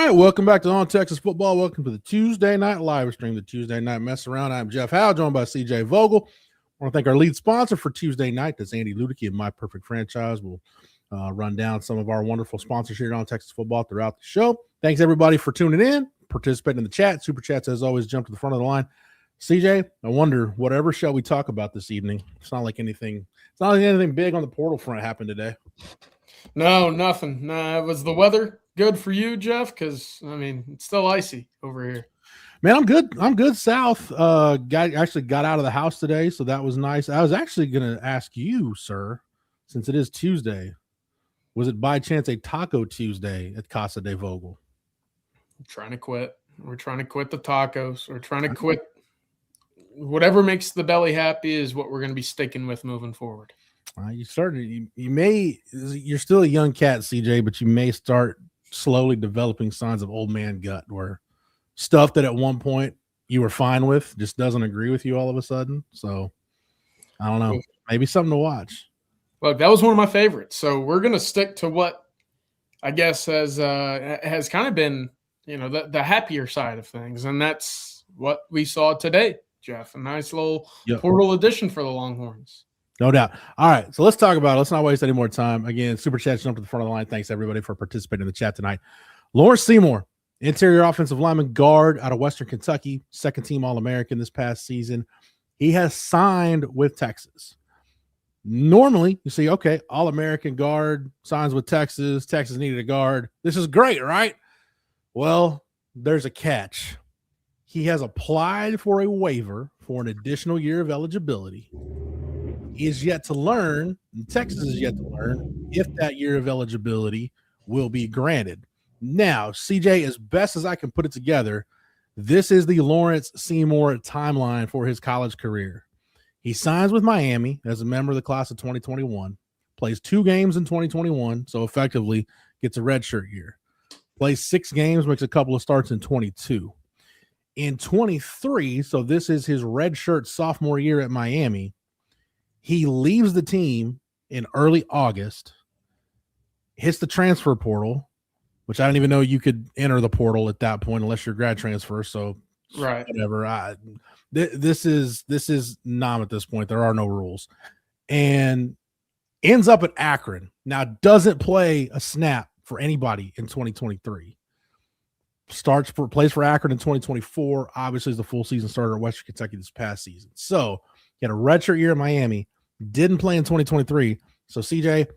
right, welcome back to On Texas Football. Welcome to the Tuesday night live stream, the Tuesday night mess around. I'm Jeff Howe, joined by CJ Vogel. I want to thank our lead sponsor for Tuesday night. That's Andy Ludicky of My Perfect Franchise. We'll run down some of our wonderful sponsors here on Texas Football throughout the show. Thanks everybody for tuning in, participating in the chat. Super chats, as always, jump to the front of the line. CJ, I wonder, whatever shall we talk about this evening? It's not like anything big on the portal front happened today. No, nothing. No, was the weather good for you, Jeff? Because it's still icy over here. Man, I'm good. I'm good. South actually got out of the house today, so that was nice. I was actually going to ask you, sir, since it is Tuesday, was it by chance a Taco Tuesday at Casa de Vogel? I'm trying to quit. We're trying to quit the tacos. We're trying to quit. Whatever makes the belly happy is what we're going to be sticking with moving forward. You're still a young cat, CJ, but you may start slowly developing signs of old man gut, where stuff that at one point you were fine with just doesn't agree with you all of a sudden. So I don't know, maybe something to watch. Look, that was one of my favorites. So we're going to stick to what I guess has kind of been, the happier side of things. And that's what we saw today, Jeff. A nice little portal edition for the Longhorns. No doubt. All right, so let's talk about it. Let's not waste any more time. Again, Super Chat jump to the front of the line. Thanks, everybody, for participating in the chat tonight. Lawrence Seymour, interior offensive lineman guard out of Western Kentucky, second-team All-American this past season. He has signed with Texas. Normally, you see, okay, All-American guard signs with Texas. Texas needed a guard. This is great, right? Well, there's a catch. He has applied for a waiver for an additional year of eligibility. He is yet to learn, and Texas is yet to learn, if that year of eligibility will be granted. Now, CJ, as best as I can put it together, this is the Lawrence Seymour timeline for his college career. He signs with Miami as a member of the class of 2021, plays 2 games in 2021, so effectively gets a redshirt year. Plays 6 games, makes a couple of starts in 22. In 23, so this is his redshirt sophomore year at Miami, he leaves the team in early August, hits the transfer portal, which I don't even know you could enter the portal at that point unless you're grad transfer. So right, whatever. This is numb at this point. There are no rules, and ends up at Akron. Now doesn't play a snap for anybody in 2023. Plays for Akron in 2024. Obviously, is the full season starter at Western Kentucky this past season. So he had a redshirt year at Miami. Didn't play in 2023. So, CJ,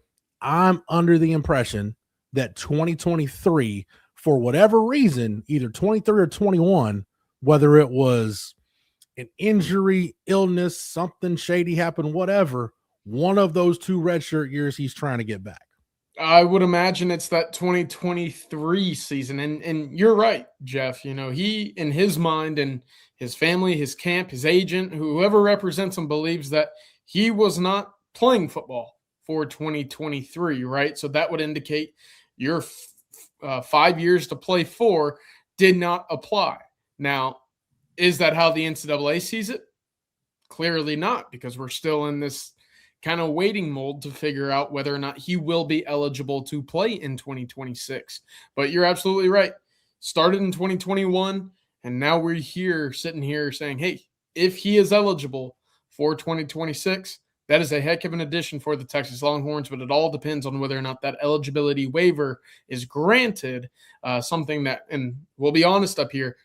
I'm under the impression that 2023, for whatever reason, either 23 or 21, whether it was an injury, illness, something shady happened, whatever, one of those 2 redshirt years he's trying to get back. I would imagine it's that 2023 season. And you're right, Jeff. He, in his mind and his family, his camp, his agent, whoever represents him, believes that he was not playing football for 2023, right? So that would indicate your 5 years to play for did not apply. Now, is that how the NCAA sees it? Clearly not, because we're still in this kind of waiting mold to figure out whether or not he will be eligible to play in 2026. But you're absolutely right. Started in 2021, and now we're sitting here saying, hey, if he is eligible for 2026, that is a heck of an addition for the Texas Longhorns, but it all depends on whether or not that eligibility waiver is granted, something that, and we'll be honest up here,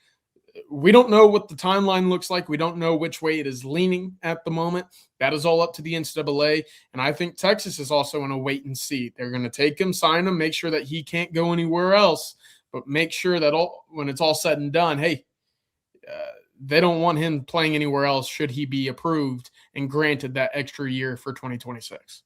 we don't know what the timeline looks like. We don't know which way it is leaning at the moment. That is all up to the NCAA, and I think Texas is also in a wait and see. They're going to take him, sign him, make sure that he can't go anywhere else, but make sure that when it's all said and done, hey, they don't want him playing anywhere else should he be approved and granted that extra year for 2026.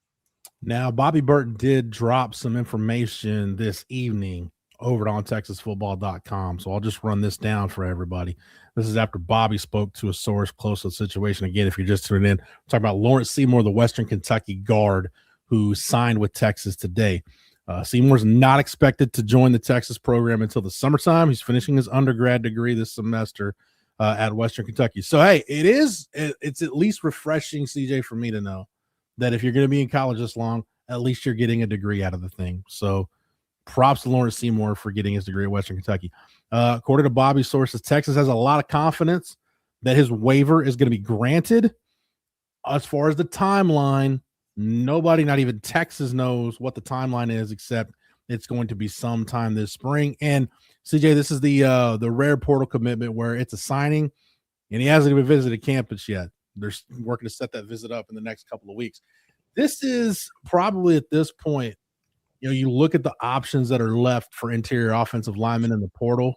Now, Bobby Burton did drop some information this evening over on TexasFootball.com, so I'll just run this down for everybody. This is after Bobby spoke to a source close to the situation. Again, if you're just tuning in, we're talking about Lawrence Seymour, the Western Kentucky guard who signed with Texas today. Seymour's not expected to join the Texas program until the summertime. He's finishing his undergrad degree this semester at Western Kentucky. So, hey, it's at least refreshing, CJ, for me to know that if you're going to be in college this long, at least you're getting a degree out of the thing. So props to Lawrence Seymour for getting his degree at Western Kentucky. According to Bobby's sources, Texas has a lot of confidence that his waiver is going to be granted. As far as the timeline, nobody, not even Texas, knows what the timeline is, except it's going to be sometime this spring. And CJ, this is the rare portal commitment where it's a signing, and he hasn't even visited campus yet. They're working to set that visit up in the next couple of weeks. This is probably at this point, you look at the options that are left for interior offensive linemen in the portal.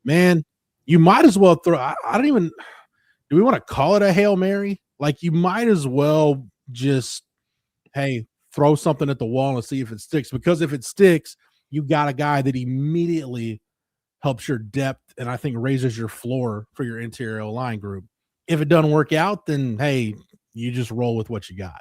Man, you might as well throw. I don't even. Do we want to call it a Hail Mary? Like, you might as well just, hey, throw something at the wall and see if it sticks. Because if it sticks, you got a guy that immediately helps your depth and I think raises your floor for your interior line group. If it doesn't work out, then hey, you just roll with what you got.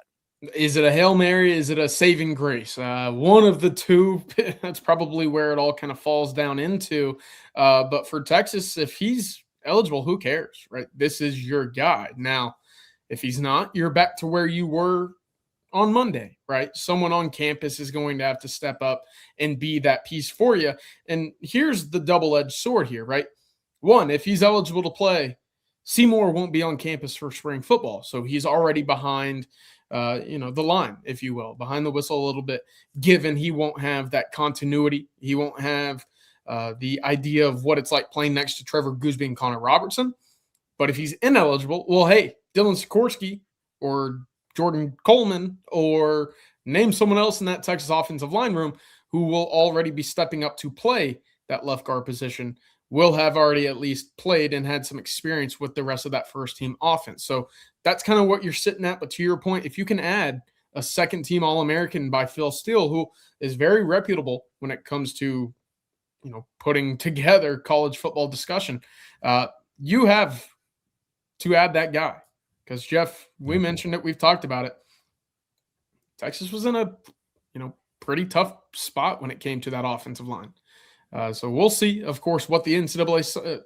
Is it a Hail Mary? Is it a saving grace? One of the two. That's probably where it all kind of falls down into. But for Texas, if he's eligible, who cares, right? This is your guy. Now, if he's not, you're back to where you were on Monday, right? Someone on campus is going to have to step up and be that piece for you. And here's the double-edged sword here, right? One, if he's eligible to play, Seymour won't be on campus for spring football. So he's already behind the line, if you will, behind the whistle a little bit, given he won't have that continuity. He won't have the idea of what it's like playing next to Trevor Gooseby and Connor Robertson. But if he's ineligible, well, hey, Dylan Sikorsky or Jordan Coleman or name someone else in that Texas offensive line room who will already be stepping up to play that left guard position will have already at least played and had some experience with the rest of that first team offense. So that's kind of what you're sitting at. But to your point, if you can add a second team All-American by Phil Steele, who is very reputable when it comes to, putting together college football discussion, you have to add that guy. Because Jeff, we mentioned it, we've talked about it. Texas was in a, pretty tough spot when it came to that offensive line. So we'll see, of course, what the NCAA,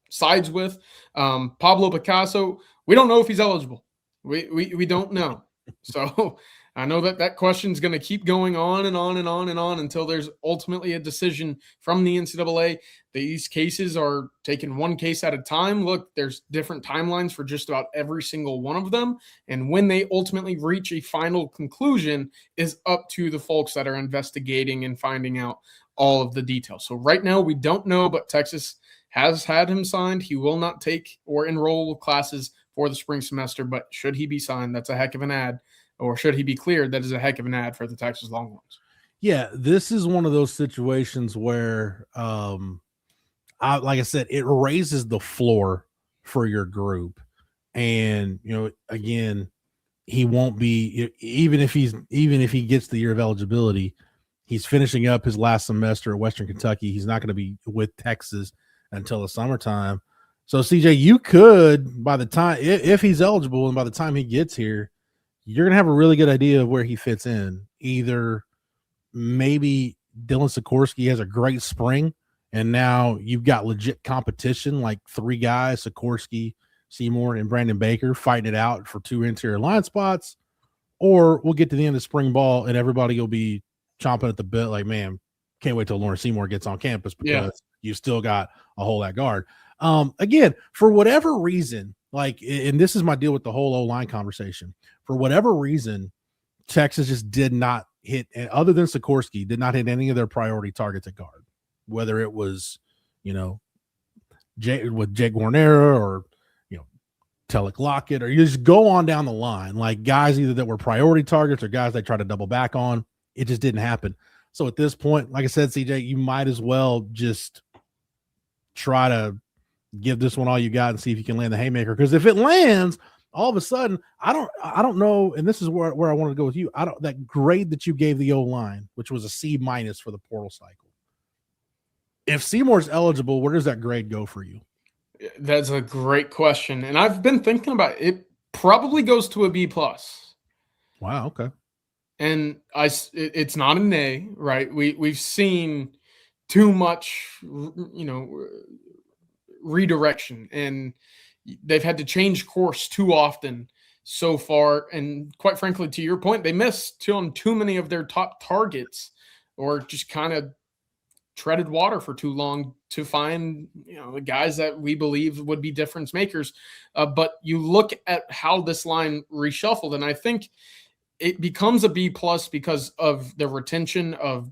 sides with. Pablo Picasso, we don't know if he's eligible. We don't know. So I know that question is going to keep going on and on and on and on until there's ultimately a decision from the NCAA. These cases are taken one case at a time. Look, there's different timelines for just about every single one of them. And when they ultimately reach a final conclusion is up to the folks that are investigating and finding out all of the details. So right now we don't know, but Texas has had him signed. He will not take or enroll classes for the spring semester, but should he be signed, that's a heck of an ad. Or should he be cleared, that is a heck of an ad for the Texas Longhorns. Yeah, this is one of those situations where, like I said, it raises the floor for your group. And, again, he won't be, even if he gets the year of eligibility, he's finishing up his last semester at Western Kentucky. He's not going to be with Texas until the summertime. So, CJ, you could, by the time, if he's eligible and by the time he gets here, you're going to have a really good idea of where he fits in. Either maybe Dylan Sikorsky has a great spring, and now you've got legit competition, like three guys, Sikorsky, Seymour, and Brandon Baker, fighting it out for two interior line spots. Or we'll get to the end of spring ball, and everybody will be chomping at the bit like, man, can't wait till Lawrence Seymour gets on campus because you still got a hole at guard. Again, for whatever reason, and this is my deal with the whole O-line conversation. For whatever reason, Texas just did not hit, and other than Sikorsky, did not hit any of their priority targets at guard. Whether it was, with Jake Guarnera or, Telek Lockett, or you just go on down the line, like guys either that were priority targets or guys they try to double back on. It just didn't happen. So at this point, like I said, CJ, you might as well just try to give this one all you got and see if you can land the haymaker. Because if it lands, all of a sudden, I don't know, and this is where I wanted to go with you. That grade that you gave the O-line, which was a C- for the portal cycle. If Seymour's eligible, where does that grade go for you? That's a great question, and I've been thinking about it. It probably goes to a B+. Wow. Okay. And it's not an A, right? We've seen too much, redirection, and they've had to change course too often so far. And quite frankly, to your point, they missed on too many of their top targets or just kind of treaded water for too long to find, the guys that we believe would be difference makers. But you look at how this line reshuffled, and I think it becomes a B plus because of the retention of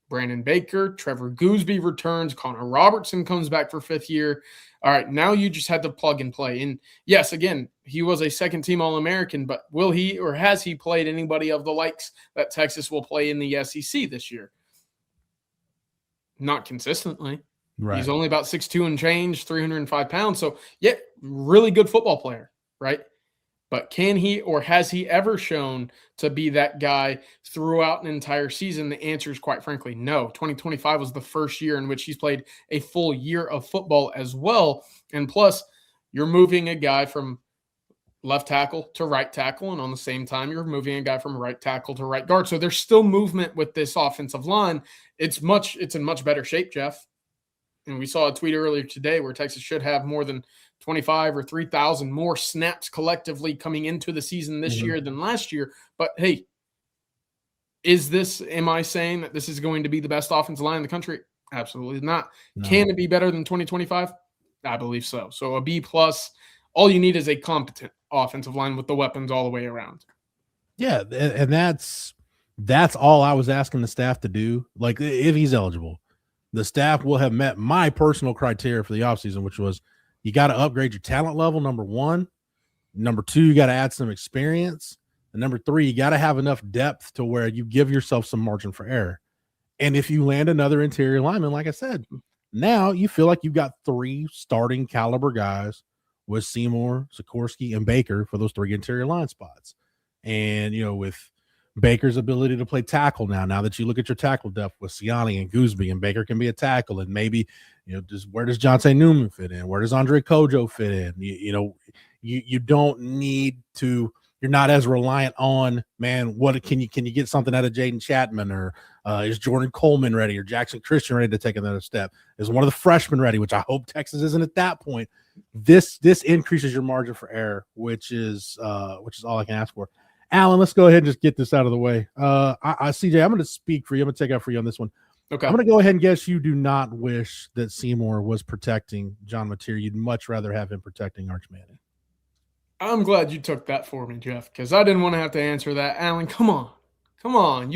Brandon Baker. Trevor Gooseby returns. Connor Robertson comes back for 5th year. All right, now you just had to plug and play. And yes, again, he was a second-team All-American, but will he or has he played anybody of the likes that Texas will play in the SEC this year? Not consistently. Right. He's only about 6'2" and change, 305 pounds. So, yeah, really good football player, right? But can he or has he ever shown to be that guy throughout an entire season? The answer is quite frankly no. 2025 was the first year in which he's played a full year of football as well. And plus, you're moving a guy from left tackle to right tackle, and on the same time, you're moving a guy from right tackle to right guard. So there's still movement with this offensive line. It's in much better shape, Jeff. And we saw a tweet earlier today where Texas should have more than 25 or 3,000 more snaps collectively coming into the season this year than last year. But hey, am I saying that this is going to be the best offensive line in the country? Absolutely not. No. Can it be better than 2025? I believe so. So a B plus. All you need is a competent offensive line with the weapons all the way around. Yeah, and that's all I was asking the staff to do. Like, if he's eligible, the staff will have met my personal criteria for the offseason, which was you got to upgrade your talent level, number one. Number two, you got to add some experience. And number three, you got to have enough depth to where you give yourself some margin for error. And if you land another interior lineman, like I said, now you feel like you've got 3 starting caliber guys with Seymour, Sikorsky, and Baker for those 3 interior line spots. And, with Baker's ability to play tackle now that you look at your tackle depth with Siani and Gooseby, and Baker can be a tackle, and maybe, where does Jonte Newman fit in? Where does Andre Kojo fit in? You don't need to, you're not as reliant on, man, what can you get something out of Jaden Chapman, or is Jordan Coleman ready, or Jackson Christian ready to take another step? Is one of the freshmen ready, which I hope Texas isn't at that point. This increases your margin for error, which is all I can ask for. Alan, let's go ahead and just get this out of the way. CJ, I'm going to speak for you. I'm going to take out for you on this one. Okay. I'm going to go ahead and guess you do not wish that Seymour was protecting John Mateer. You'd much rather have him protecting Arch Manning. I'm glad you took that for me, Jeff, because I didn't want to have to answer that. Alan, come on,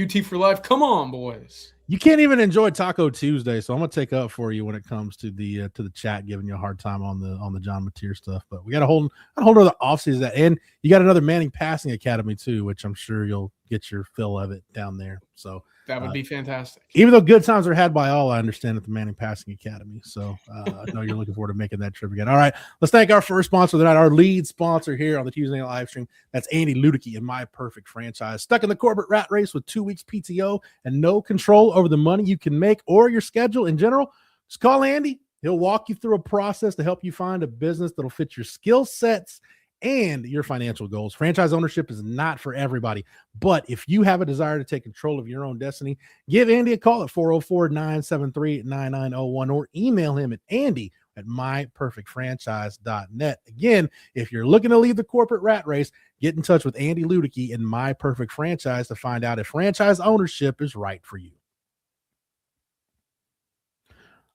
UT for life. Come on, boys. You can't even enjoy Taco Tuesday, so I'm gonna take up for you when it comes to the chat giving you a hard time on the John Mateer stuff. But we got a whole other offseason, and you got another Manning Passing Academy too, which I'm sure you'll get your fill of it down there. So that would be fantastic. Even though good times are had by all, I understand, at the Manning Passing Academy. So I know you're looking forward to making that trip again. All right, let's thank our first sponsor of the night, our lead sponsor here on the Tuesday Night Live Stream. That's Andy Ludicky and My Perfect Franchise. Stuck in the corporate rat race with 2 weeks PTO and no control over the money you can make or your schedule in general? Just call Andy. He'll walk you through a process to help you find a business that'll fit your skill sets and your financial goals. Franchise ownership is not for everybody, but if you have a desire to take control of your own destiny, give Andy a call at 404-973-9901 or email him at andy@myperfectfranchise.net. Again, if you're looking to leave the corporate rat race, get in touch with Andy Ludicky and My Perfect Franchise to find out if franchise ownership is right for you.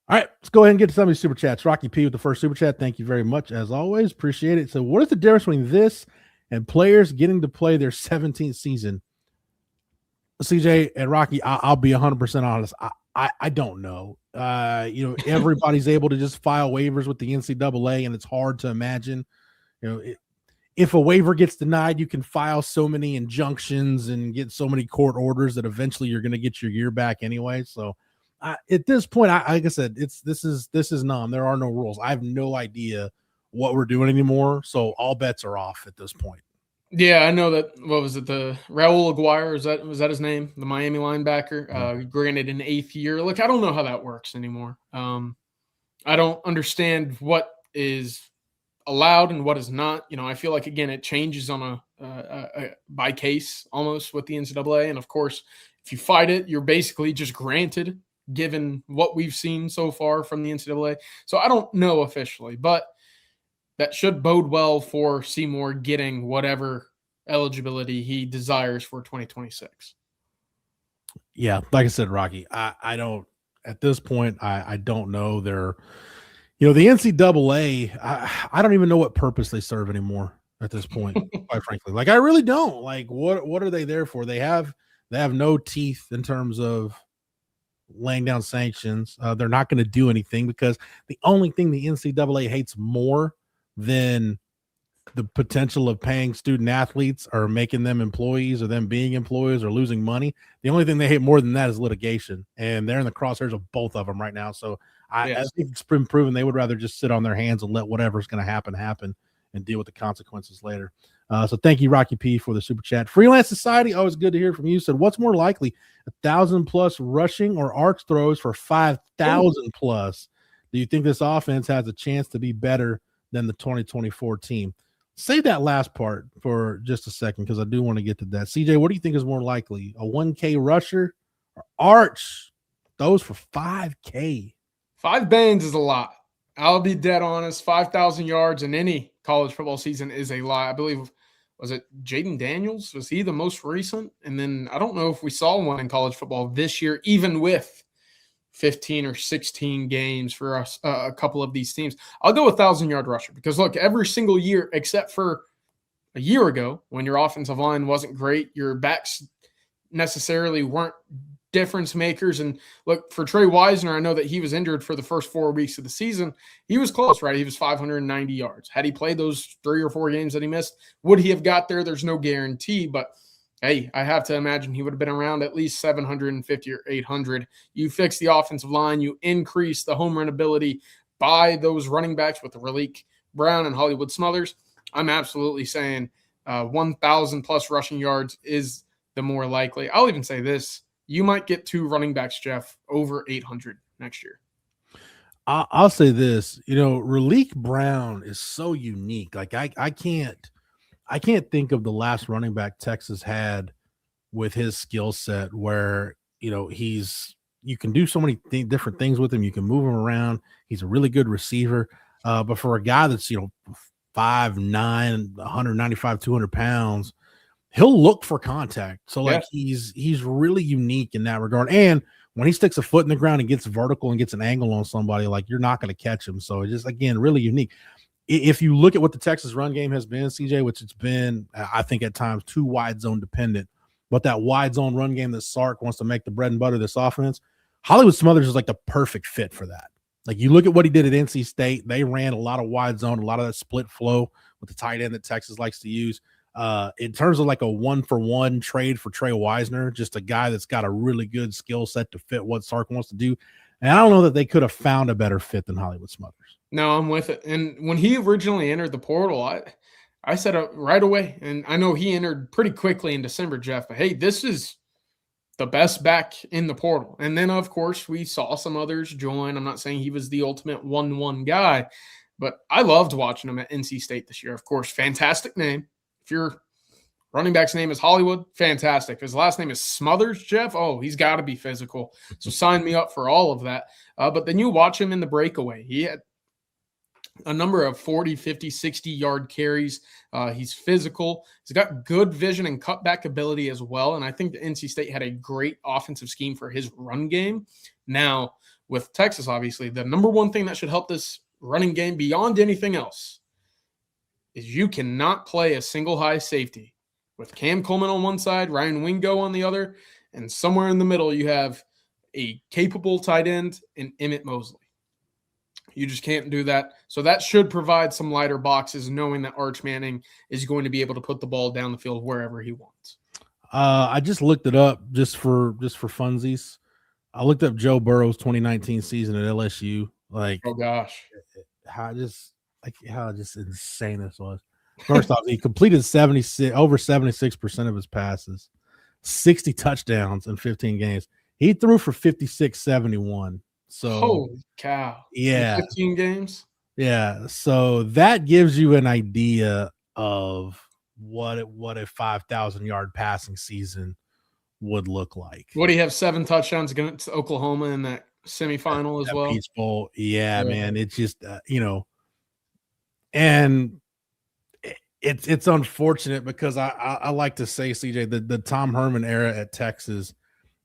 All right, let's go ahead and get to some of these super chats. Rocky P with the first super chat. Thank you very much, as always. Appreciate it. So what is the difference between this and players getting to play their 17th season? CJ and Rocky, I'll be 100% honest. I don't know. Everybody's able to just file waivers with the NCAA, and it's hard to imagine. If a waiver gets denied, you can file so many injunctions and get so many court orders that eventually you're going to get your year back anyway. So at this point, like I said, this is numb. There are no rules. I have no idea what we're doing anymore. So all bets are off at this point. Yeah, I know that. What was it? The Raul Aguirre, was that his name? The Miami linebacker, granted an 8th year. Look, I don't know how that works anymore. I don't understand what is allowed and what is not. I feel like, again, it changes on a by case almost with the NCAA. And of course, if you fight it, you're basically just granted, given what we've seen so far from the NCAA. So I don't know officially, but that should bode well for Seymour getting whatever eligibility he desires for 2026. Yeah, like I said, Rocky, I don't at this point. I don't know. The NCAA. I don't even know what purpose they serve anymore at this point. Quite frankly, like I really don't. Like what are they there for? They have no teeth in terms of laying down sanctions. They're not going to do anything because the only thing the NCAA hates more than the potential of paying student athletes or making them employees or them being employees or losing money. The only thing they hate more than that is litigation. And they're in the crosshairs of both of them right now. So I Yes. think it's been proven they would rather just sit on their hands and let whatever's going to happen and deal with the consequences later. So thank you, Rocky P, for the super chat. Freelance Society, always good to hear from you. Said, what's more likely, 1,000+ rushing or arch throws for 5,000 plus? Do you think this offense has a chance to be better than the 2024 team? Save that last part for just a second because I do want to get to that. CJ, what do you think is more likely, a 1K rusher or arch those for 5K? 5 bands is a lot. I'll be dead honest. 5,000 yards in any college football season is a lot. I believe, was it Jaden Daniels? Was he the most recent? And then I don't know if we saw one in college football this year, even with 15 or 16 games for us, a couple of these teams. I'll go 1,000-yard rusher because, look, every single year except for a year ago when your offensive line wasn't great, your backs necessarily weren't difference makers. And look, for Trey Wisner, I know that he was injured for the first 4 weeks of the season. He was close, right? He was 590 yards. Had he played those 3 or 4 games that he missed, would he have got there? There's no guarantee, but hey, I have to imagine he would have been around at least 750 or 800. You fix the offensive line, you increase the home run ability by those running backs with Raleek Brown and Hollywood Smothers. I'm absolutely saying 1,000 plus rushing yards is the more likely. I'll even say this. You might get 2 running backs, Jeff, over 800 next year. I'll say this, Raleek Brown is so unique. Like I can't think of the last running back Texas had with his skill set where, you can do so many different things with him. You can move him around. He's a really good receiver. But for a guy that's, 5'9", 195, 200 pounds, he'll look for contact. So like he's really unique in that regard. And when he sticks a foot in the ground and gets vertical and gets an angle on somebody, like you're not going to catch him. So it's just, again, really unique. If you look at what the Texas run game has been, CJ, which it's been, I think at times too wide zone dependent, but that wide zone run game that Sark wants to make the bread and butter of this offense, Hollywood Smothers is like the perfect fit for that. Like you look at what he did at NC State, they ran a lot of wide zone, a lot of that split flow with the tight end that Texas likes to use. In terms of like a 1-for-1 trade for Trey Wisner, just a guy that's got a really good skill set to fit what Sark wants to do. And I don't know that they could have found a better fit than Hollywood Smothers. No, I'm with it. And when he originally entered the portal, I said it right away. And I know he entered pretty quickly in December, Jeff. But hey, this is the best back in the portal. And then, of course, we saw some others join. I'm not saying he was the ultimate 1-1 guy, but I loved watching him at NC State this year. Of course, fantastic name. If your running back's name is Hollywood, fantastic. If his last name is Smothers, Jeff, he's got to be physical. So sign me up for all of that. But then you watch him in the breakaway. He had a number of 40, 50, 60-yard carries. He's physical. He's got good vision and cutback ability as well. And I think the NC State had a great offensive scheme for his run game. Now, with Texas, obviously, the number one thing that should help this running game beyond anything else is you cannot play a single high safety with Cam Coleman on one side, Ryan Wingo on the other, and somewhere in the middle you have a capable tight end in Emmett Mosley. You just can't do that. So that should provide some lighter boxes, knowing that Arch Manning is going to be able to put the ball down the field wherever he wants. I just looked it up just for funsies. I looked up Joe Burrow's 2019 season at LSU. Like, oh gosh, how just insane this was. First off, he completed over 76% of his passes, 60 touchdowns in 15 games. He threw for 56-71. So holy cow. Yeah. 15 games. Yeah. So that gives you an idea of what a 5,000-yard passing season would look like. Would he have 7 touchdowns against Oklahoma in that semifinal as well? Peach Bowl. Yeah, man. It's just, and it's unfortunate because I like to say, CJ, the Tom Herman era at Texas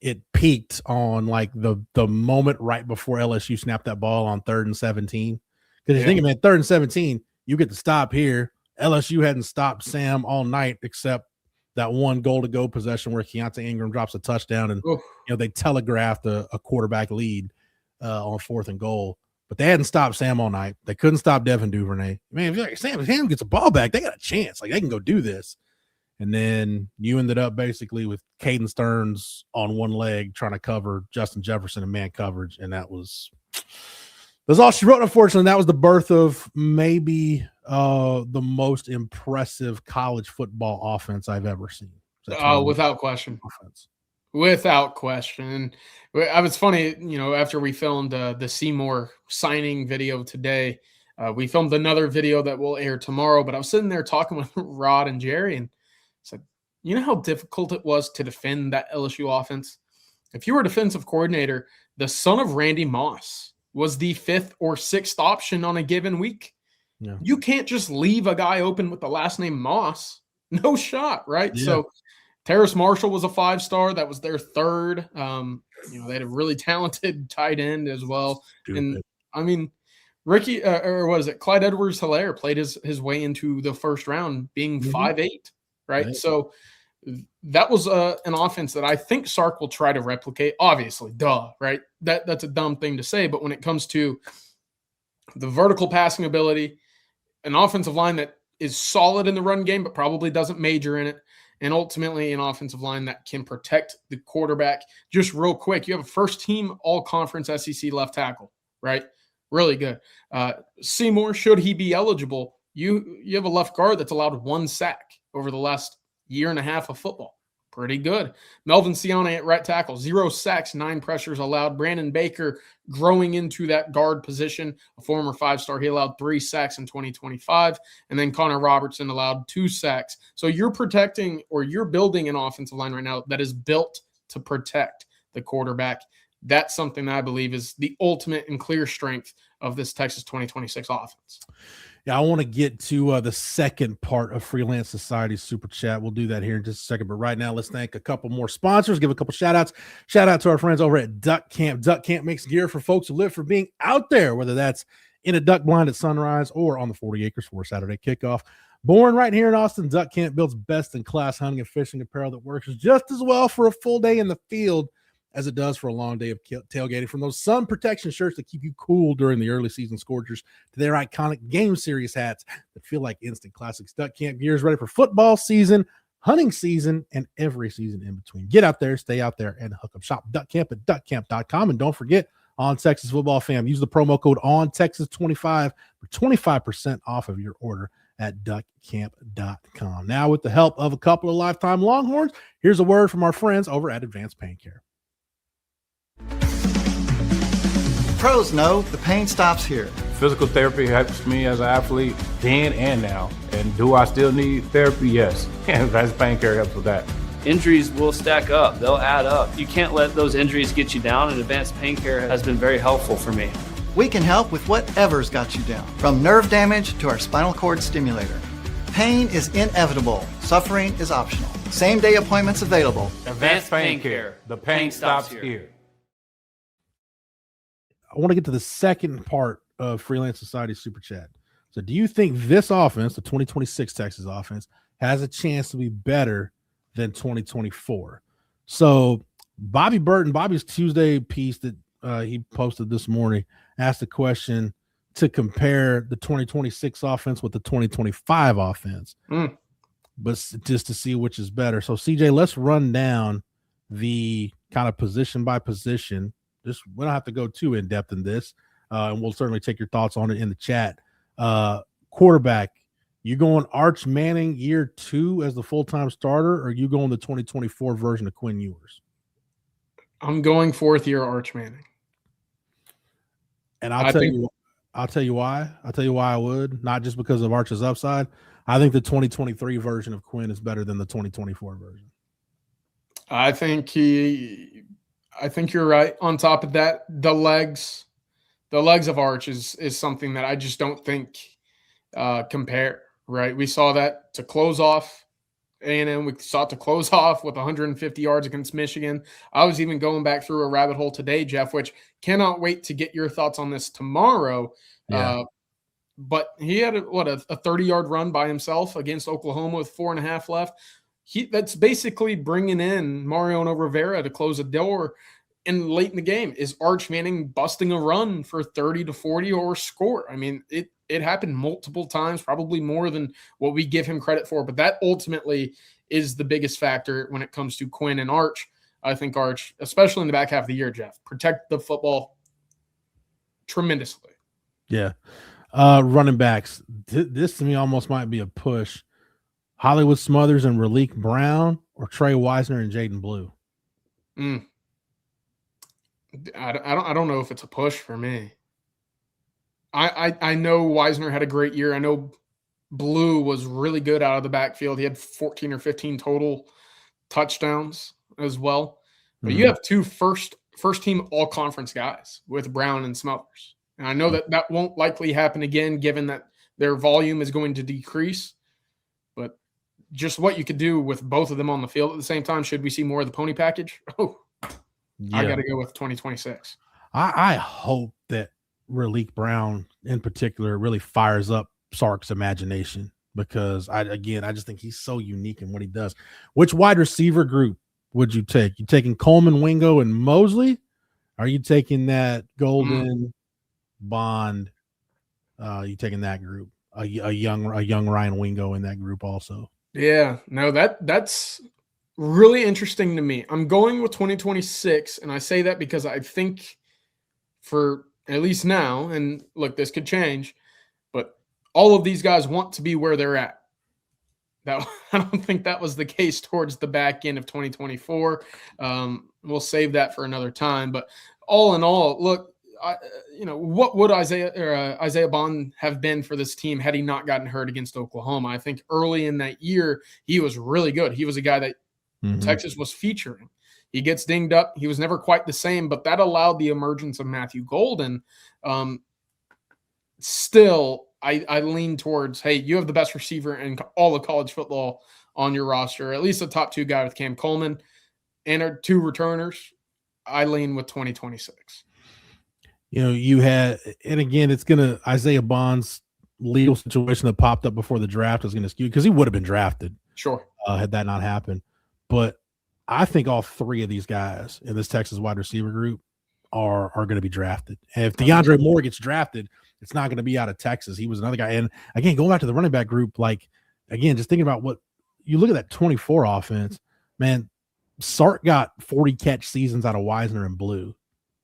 it peaked on like the moment right before LSU snapped that ball on 3rd and 17. Because you're thinking, man, 3rd and 17, you get to stop here. LSU hadn't stopped Sam all night except that one goal to go possession where Keontae Ingram drops a touchdown, and they telegraphed a quarterback lead on 4th and goal. But they hadn't stopped Sam all night. They couldn't stop Devin Duvernay. Man, if you're like, Sam gets a ball back, they got a chance. Like, they can go do this. And then you ended up basically with Caden Stearns on one leg trying to cover Justin Jefferson in man coverage, and that's all she wrote. Unfortunately, that was the birth of maybe the most impressive college football offense I've ever seen. Without question. Without question. And it was funny, after we filmed the Seymour signing video today, we filmed another video that will air tomorrow, but I was sitting there talking with Rod and Jerry and said, you know how difficult it was to defend that LSU offense? If you were a defensive coordinator, the son of Randy Moss was the 5th or 6th option on a given week. Yeah. You can't just leave a guy open with the last name Moss. No shot, right? Yeah. So Terrace Marshall was a 5-star. That was their 3rd. They had a really talented tight end as well. Stupid. And I mean, Ricky, or what is it? Clyde Edwards-Helaire played his way into the 1st round being 5'8", right? So that was an offense that I think Sark will try to replicate. Obviously, right? That's a dumb thing to say, but when it comes to the vertical passing ability, an offensive line that is solid in the run game but probably doesn't major in it, and ultimately an offensive line that can protect the quarterback. Just real quick, you have a first-team all-conference SEC left tackle, right? Really good. Seymour, should he be eligible, you have a left guard that's allowed 1 sack over the last year and a half of football. Pretty good. Melvin Sione at right tackle, 0 sacks, 9 pressures allowed. Brandon Baker growing into that guard position, a former 5-star. He allowed 3 sacks in 2025. And then Connor Robertson allowed 2 sacks. So you're protecting, or you're building an offensive line right now that is built to protect the quarterback. That's something that I believe is the ultimate and clear strength of this Texas 2026 offense. Yeah, I want to get to the second part of Freelance Society's Super Chat. We'll do that here in just a second. But right now, let's thank a couple more sponsors, give a couple shout-outs. Shout out to our friends over at Duck Camp. Duck Camp makes gear for folks who live for being out there, whether that's in a duck blind at sunrise or on the 40 acres for a Saturday kickoff. Born right here in Austin, Duck Camp builds best-in-class hunting and fishing apparel that works just as well for a full day in the field as it does for a long day of tailgating. From those sun protection shirts that keep you cool during the early season scorchers to their iconic game series hats that feel like instant classics, Duck Camp gear is ready for football season, hunting season, and every season in between. Get out there, stay out there, and hook up. Shop Duck Camp at duckcamp.com. And don't forget, On Texas Football Fam, use the promo code ONTexas25 for 25% off of your order at duckcamp.com. Now, with the help of a couple of lifetime Longhorns, here's a word from our friends over at Advanced Pain Care. Pros know the pain stops here. Physical therapy helps me as an athlete then and now. And do I still need therapy? Yes. Advanced Pain Care helps with that. Injuries will stack up. They'll add up. You can't let those injuries get you down, and Advanced Pain Care has been very helpful for me. We can help with whatever's got you down, from nerve damage to our spinal cord stimulator. Pain is inevitable. Suffering is optional. Same-day appointments available. Advanced Pain Care. The pain stops here. I want to get to the second part of Freelance Society's Super Chat. So do you think this offense, the 2026 Texas offense, has a chance to be better than 2024? So Bobby's Tuesday piece that he posted this morning asked the question to compare the 2026 offense with the 2025 offense, but just to see which is better. So CJ, let's run down the kind of position by position. We don't have to go too in depth in this, and we'll certainly take your thoughts on it in the chat. Quarterback, you going Arch Manning year 2 as the full-time starter, or you going the 2024 version of Quinn Ewers? I'm going 4th year Arch Manning. And I'll tell you why. I'll tell you why I would, not just because of Arch's upside. I think the 2023 version of Quinn is better than the 2024 version. I think you're right. On top of that, the legs of Arch is something that I just don't think compare, right? We saw that to close off A&M. We sought to close off with 150 yards against Michigan. I was even going back through a rabbit hole today, Jeff, which cannot wait to get your thoughts on this tomorrow. Yeah. But he had a 30-yard run by himself against Oklahoma with 4.5 left. That's basically bringing in Mariano Rivera to close a door. And late in the game, is Arch Manning busting a run for 30 to 40 or score? I mean, it happened multiple times, probably more than what we give him credit for. But that ultimately is the biggest factor when it comes to Quinn and Arch. I think Arch, especially in the back half of the year, Jeff, protect the football tremendously. Yeah. Running backs. This to me almost might be a push. Hollywood Smothers and Raleek Brown, or Trey Wisner and Jaden Blue. I don't know if it's a push for me. I know Wisner had a great year. I know Blue was really good out of the backfield. He had 14 or 15 total touchdowns as well. But you have two first team all conference guys with Brown and Smothers. And I know that won't likely happen again, given that their volume is going to decrease. But just what you could do with both of them on the field at the same time. Should we see more of the pony package? Oh, yeah. I got to go with 2026. I hope that Raleek Brown in particular really fires up Sark's imagination, because I just think he's so unique in what he does. Which wide receiver group would you take? You taking Coleman, Wingo, and Mosley? Are you taking that Golden Bond? You taking that group? A young Ryan Wingo in that group also? Yeah, no, that's really interesting to me. I'm going with 2026, and I say that because I think for at least now, and look, this could change, but all of these guys want to be where they're at. I don't think that was the case towards the back end of 2024. We'll save that for another time. But all in all, look, what would Isaiah Bond have been for this team had he not gotten hurt against Oklahoma? I think early in that year, he was really good. He was a guy that Texas was featuring. He gets dinged up. He was never quite the same, but that allowed the emergence of Matthew Golden. Still, I lean towards, hey, you have the best receiver in all of college football on your roster, at least a top two guy with Cam Coleman and our two returners. I lean with 2026. You had, and again, it's going to, Isaiah Bond's legal situation that popped up before the draft is going to skew, because he would have been drafted. Sure. Had that not happened. But I think all three of these guys in this Texas wide receiver group are going to be drafted. And if DeAndre Moore gets drafted, it's not going to be out of Texas. He was another guy. And again, going back to the running back group, just thinking about what you look at that 24 offense, man, Sark got 40 catch seasons out of Wisner and Blue.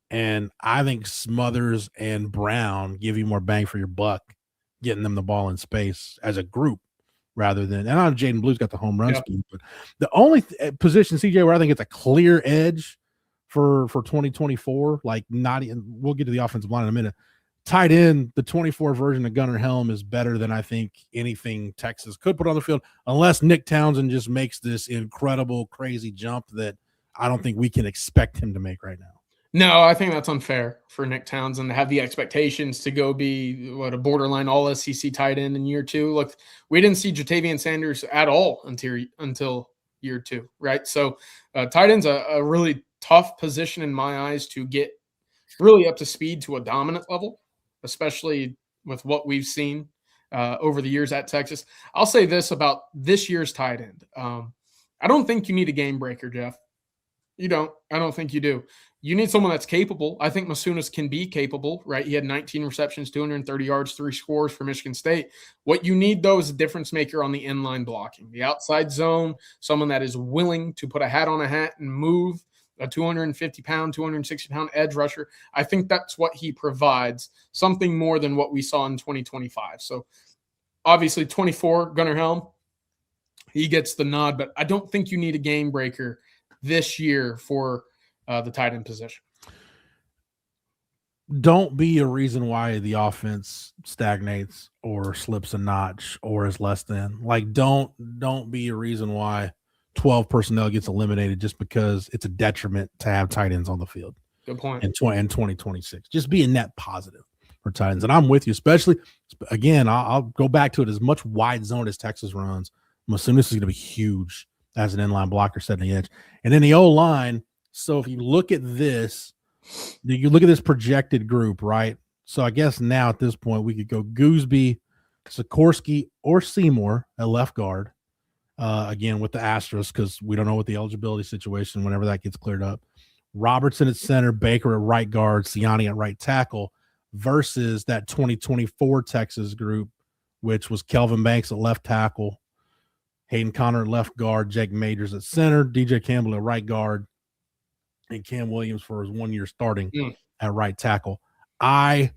And I think Smothers and Brown give you more bang for your buck, getting them the ball in space as a group rather than, and I know Jaden Blue's got the home run speed, but the only position, CJ, where I think it's a clear edge for 2024, we'll get to the offensive line in a minute. Tight end, the 24 version of Gunnar Helm is better than I think anything Texas could put on the field, unless Nick Townsend just makes this incredible, crazy jump that I don't think we can expect him to make right now. No, I think that's unfair for Nick Townsend to have the expectations to go be a borderline all SEC tight end in year two. Look, we didn't see Jatavian Sanders at all until year two, right? So tight end's a really tough position in my eyes to get really up to speed to a dominant level, especially with what we've seen over the years at Texas. I'll say this about this year's tight end. I don't think you need a game breaker, Jeff. You don't. I don't think you do. You need someone that's capable. I think Masunas can be capable, right? He had 19 receptions, 230 yards, 3 scores for Michigan State. What you need, though, is a difference maker on the inline blocking, the outside zone, someone that is willing to put a hat on a hat and move, a 250-pound, 260-pound edge rusher. I think that's what he provides, something more than what we saw in 2025. So, obviously, 24, Gunnar Helm, he gets the nod, but I don't think you need a game breaker this year for the tight end position. Don't be a reason why the offense stagnates or slips a notch or is less than. Don't be a reason why 12 personnel gets eliminated just because it's a detriment to have tight ends on the field. Good point. In 2026. Just be a net positive for tight ends. And I'm with you, especially, again, I'll go back to it, as much wide zone as Texas runs, I'm assuming this is going to be huge as an inline blocker setting the edge. And then the O-line, so if you look at this, you look at this projected group, right? So I guess now at this point we could go Gooseby, Sikorsky, or Seymour at left guard. Again, with the asterisk because we don't know what the eligibility situation whenever that gets cleared up. Robertson at center, Baker at right guard, Siani at right tackle versus that 2024 Texas group, which was Kelvin Banks at left tackle, Hayden Connor at left guard, Jake Majors at center, DJ Campbell at right guard, and Cam Williams for his 1 year starting at right tackle. I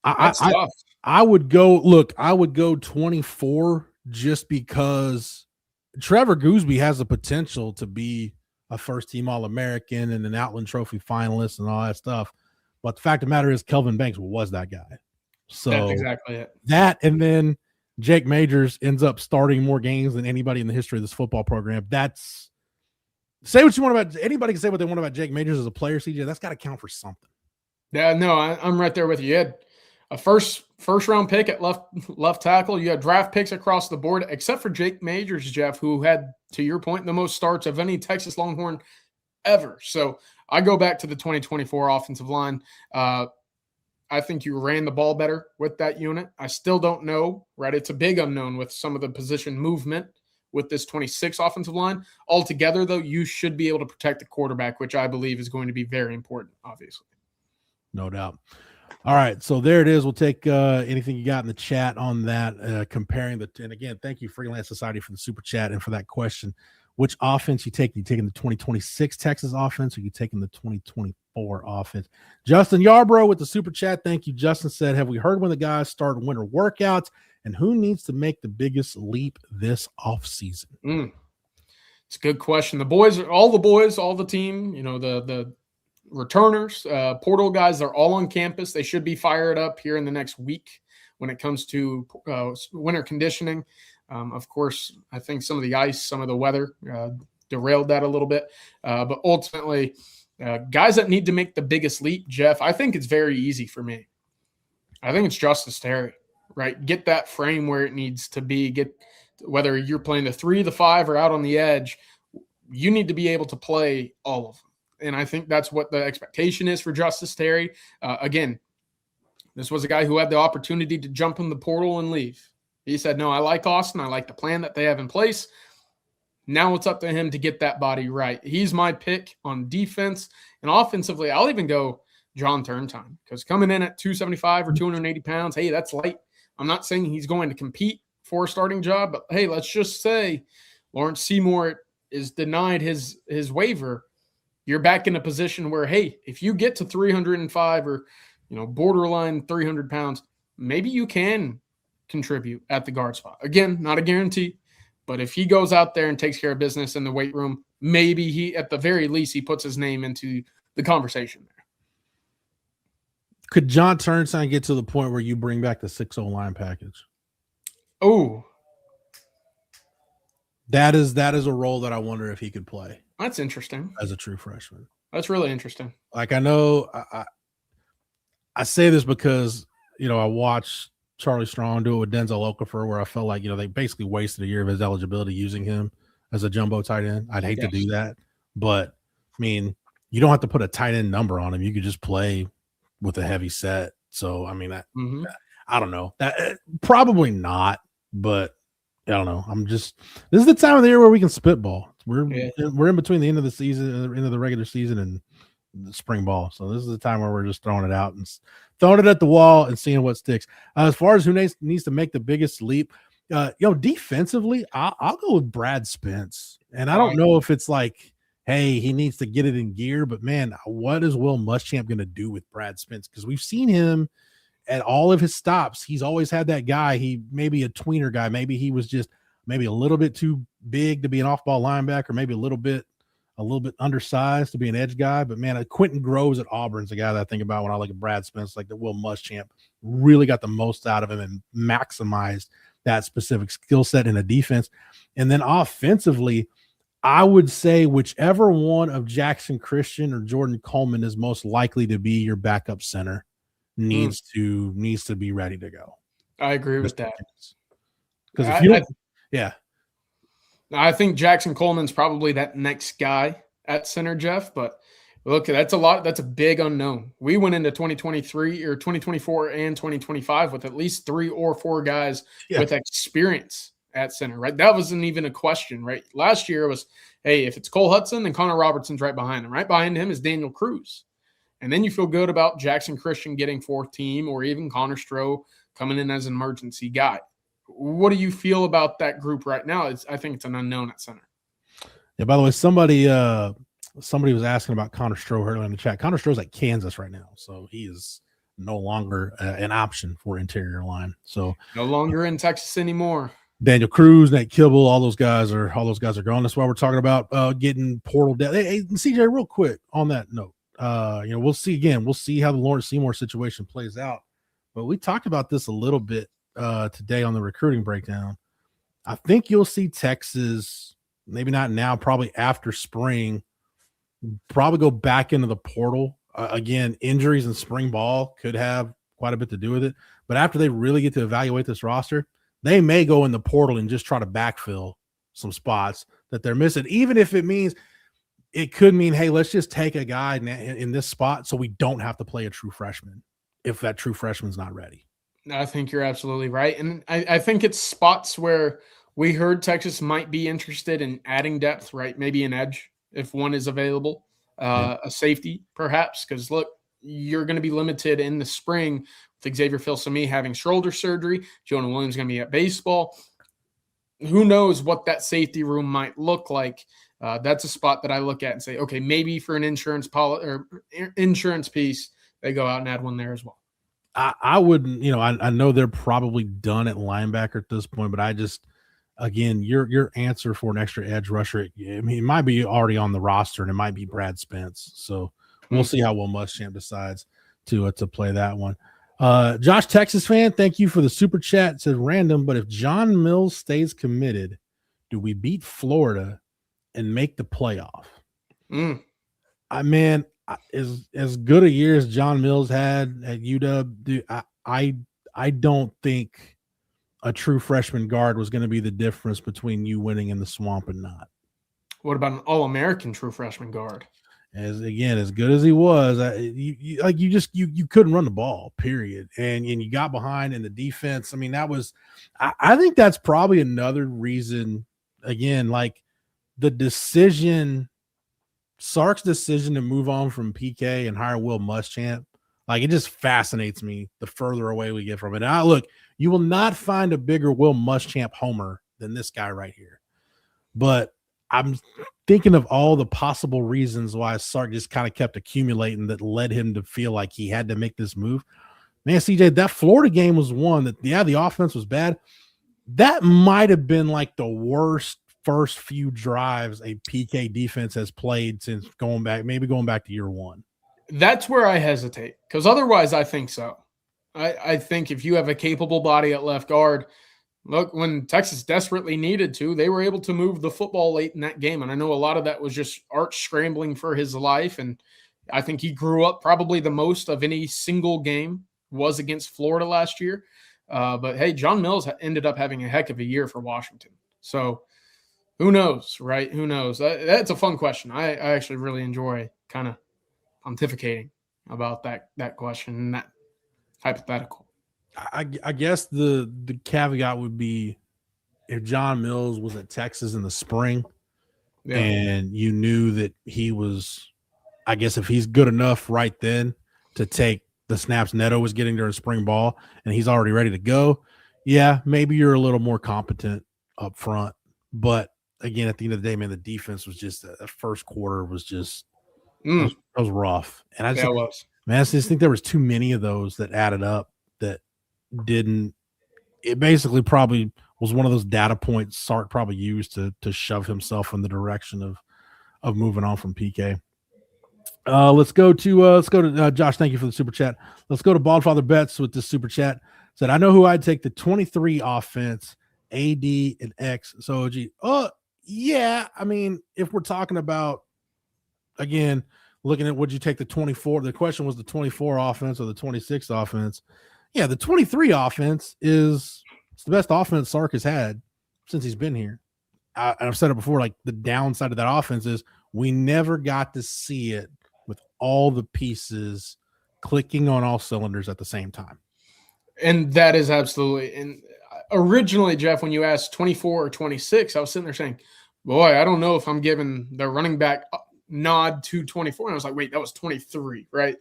would go 24 just because Trevor Gooseby has the potential to be a first-team All-American and an Outland Trophy finalist and all that stuff. But the fact of the matter is Kelvin Banks was that guy. So that's exactly it. That and then Jake Majors ends up starting more games than anybody in the history of this football program. That's say what you want about anybody can say what they want about Jake Majors as a player, CJ. That's got to count for something. Yeah, no, I'm right there with you. You had a first round pick at left tackle. You had draft picks across the board, except for Jake Majors, Jeff, who had, to your point, the most starts of any Texas Longhorn ever. So I go back to the 2024 offensive line. I think you ran the ball better with that unit. I still don't know, right? It's a big unknown with some of the position movement with this 26 offensive line. Altogether, though, you should be able to protect the quarterback, which I believe is going to be very important, obviously. No doubt. All right, so there it is. We'll take anything you got in the chat on that, comparing the – and again, thank you, Freelance Society, for the super chat and for that question. Which offense you take? You taking the 2026 Texas offense or you taking the 2024 offense? Justin Yarbrough with the super chat. Thank you. Justin said, have we heard when the guys start winter workouts and who needs to make the biggest leap this offseason? It's a good question. All the team, the returners, portal guys, they're all on campus. They should be fired up here in the next week when it comes to winter conditioning. Of course, I think some of the ice, some of the weather derailed that a little bit. But ultimately, guys that need to make the biggest leap, Jeff, I think it's very easy for me. I think it's Justice Terry, right? Get that frame where it needs to be. Whether you're playing the 3, the 5, or out on the edge, you need to be able to play all of them. And I think that's what the expectation is for Justice Terry. Again, this was a guy who had the opportunity to jump in the portal and leave. He said, no, I like Austin. I like the plan that they have in place. Now it's up to him to get that body right. He's my pick on defense. And offensively, I'll even go John Turntime because coming in at 275 or 280 pounds, hey, that's light. I'm not saying he's going to compete for a starting job, but hey, let's just say Lawrence Seymour is denied his waiver. You're back in a position where, hey, if you get to 305 or, borderline 300 pounds, maybe you can contribute at the guard spot. Again, not a guarantee, but if he goes out there and takes care of business in the weight room, maybe he, at the very least, he puts his name into the conversation there. Could John Turnstine get to the point where you bring back the 6-0 line package? Oh, that is a role that I wonder if he could play. That's interesting. As a true freshman. That's really interesting. Like, I know I say this because, I watched Charlie Strong do it with Denzel Okafor, where I felt like, they basically wasted a year of his eligibility using him as a jumbo tight end. I'd hate to do that. But, I mean, you don't have to put a tight end number on him. You could just play with a heavy set. So, I mean, that I don't know. That probably not, but I don't know. This is the time of the year where we can spitball. We're in between the end of the season, end of the regular season, and the spring ball. So this is the time where we're just throwing it out and throwing it at the wall and seeing what sticks. As far as who needs to make the biggest leap, defensively, I'll go with Brad Spence. And I don't know if it's like, hey, he needs to get it in gear, but man, what is Will Muschamp going to do with Brad Spence? Because we've seen him at all of his stops. He's always had that guy. He may be a tweener guy. Maybe he was just maybe a little bit too big to be an off-ball linebacker, maybe a little bit undersized to be an edge guy. But man, Quentin Groves at Auburn's the guy that I think about when I look at Brad Spence. Like, the Will Muschamp really got the most out of him and maximized that specific skill set in a defense. And then offensively, I would say whichever one of Jackson Christian or Jordan Coleman is most likely to be your backup center needs to be ready to go. I agree with that. Because if you don't, I think Jackson Coleman's probably that next guy at center, Jeff. But look, that's a lot. That's a big unknown. We went into 2023 or 2024 and 2025 with at least 3 or 4 guys with experience at center, right? That wasn't even a question, right? Last year it was, hey, if it's Cole Hudson, then Connor Robertson's right behind him. Right behind him is Daniel Cruz. And then you feel good about Jackson Christian getting 4th team, or even Connor Stroh coming in as an emergency guy. What do you feel about that group right now? I think it's an unknown at center. Yeah, by the way, somebody was asking about Connor Stroh earlier in the chat. Connor Stroh's at Kansas right now, so he is no longer an option for interior line. So no longer in Texas anymore. Daniel Cruz, Nate Kibble, all those guys are gone. That's why we're talking about getting portal depth. Hey, CJ, real quick on that note, we'll see how the Lawrence Seymour situation plays out. But we talked about this a little bit today on the recruiting breakdown. I think you'll see Texas, maybe not now, probably after spring, probably go back into the portal. Again, injuries in spring ball could have quite a bit to do with it. But after they really get to evaluate this roster, they may go in the portal and just try to backfill some spots that they're missing, even if it could mean, hey, let's just take a guy in this spot so we don't have to play a true freshman if that true freshman's not ready. I think you're absolutely right. And I think it's spots where we heard Texas might be interested in adding depth, right? Maybe an edge if one is available, a safety perhaps, because look, you're going to be limited in the spring with Xavier Filsaime having shoulder surgery. Jonah Williams going to be at baseball. Who knows what that safety room might look like? That's a spot that I look at and say, okay, maybe for an insurance piece, they go out and add one there as well. I wouldn't, I know they're probably done at linebacker at this point, but I just, again, your answer for an extra edge rusher, it might be already on the roster and it might be Brad Spence. So we'll see how Will Muschamp decides to play that one. Josh, Texas fan, thank you for the super chat. It says random, but if John Mills stays committed, do we beat Florida and make the playoff? As good a year as John Mills had at UW, I don't think a true freshman guard was going to be the difference between you winning in the swamp and not. What about an All-American true freshman guard? As good as he was, you couldn't run the ball, period. And you got behind in the defense. I mean, I think that's probably another reason, again, like the decision, Sark's decision to move on from PK and hire Will Muschamp, like it just fascinates me the further away we get from it. Now, look, you will not find a bigger Will Muschamp homer than this guy right here. But I'm thinking of all the possible reasons why Sark just kind of kept accumulating that led him to feel like he had to make this move. Man, CJ, that Florida game was one that, the offense was bad. That might have been like the worst first few drives a PK defense has played since going back to year one. That's where I hesitate, because otherwise I think so. I think if you have a capable body at left guard, look, when Texas desperately needed to, they were able to move the football late in that game. And I know a lot of that was just Arch scrambling for his life. And I think he grew up probably the most of any single game was against Florida last year. But hey, John Mills ended up having a heck of a year for Washington. So who knows, right? Who knows? That's a fun question. I actually really enjoy kind of pontificating about that question and that hypothetical. I guess the caveat would be if John Mills was at Texas in the spring and you knew that he was, I guess if he's good enough right then to take the snaps Neto was getting during spring ball and he's already ready to go, yeah, maybe you're a little more competent up front. But again, at the end of the day, man, the defense was just the first quarter was just it was rough. And I just think there was too many of those that added up that it basically probably was one of those data points Sark probably used to shove himself in the direction of moving on from PK. Let's go to Josh. Thank you for the super chat. Let's go to Baldfather Betts with this super chat. Said, I know who I'd take the 23 offense, AD and X. So, yeah. I mean, if we're talking about, again, looking at would you take the 24, the question was the 24 offense or the 26 offense. Yeah, the 23 offense it's the best offense Sark has had since he's been here. I've said it before, like the downside of that offense is we never got to see it with all the pieces clicking on all cylinders at the same time. And that is absolutely. And originally, Jeff, when you asked 24 or 26, I was sitting there saying, boy, I don't know if I'm giving the running back nod to 24. And I was like, wait, that was 23, right?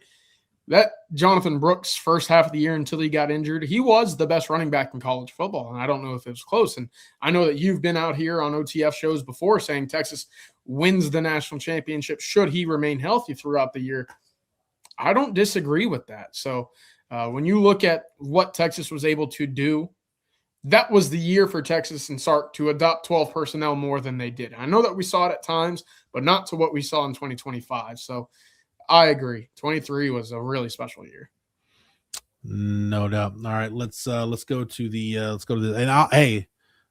That Jonathan Brooks first half of the year until he got injured, he was the best running back in college football. And I don't know if it was close. And I know that you've been out here on OTF shows before saying Texas wins the national championship should he remain healthy throughout the year. I don't disagree with that. So when you look at what Texas was able to do, that was the year for Texas and Sark to adopt 12 personnel more than they did. I know that we saw it at times, but not to what we saw in 2025. So I agree. 23 was a really special year. No doubt. All right, let's go to the and hey,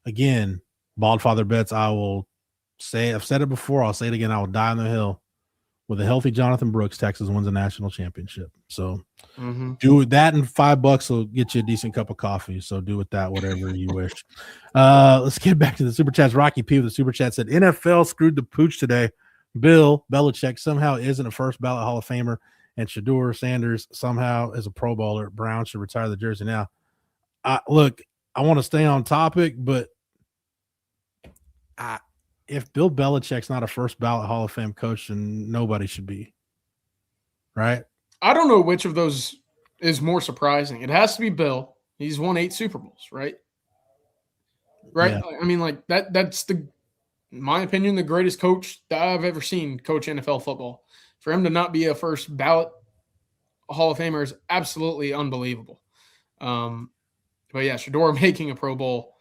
again, Bald Father Bets. I will say, I've said it before, I'll say it again. I will die on the hill. With a healthy Jonathan Brooks, Texas wins a national championship. So do that, and $5 will get you a decent cup of coffee. So do with that whatever you wish. Let's get back to the super chats. Rocky P with the super chat said, NFL screwed the pooch today. Bill Belichick somehow isn't a first ballot Hall of Famer, and Shedeur Sanders somehow is a Pro Bowler. Brown should retire the jersey now. Look, I want to stay on topic, but if Bill Belichick's not a first ballot Hall of Fame coach, then nobody should be. Right? I don't know which of those is more surprising. It has to be Bill. He's won 8 Super Bowls, right? Right? Yeah. I mean, like that's in my opinion, the greatest coach that I've ever seen coach NFL football. For him to not be a first ballot Hall of Famer is absolutely unbelievable. But yeah, Shedeur making a Pro Bowl,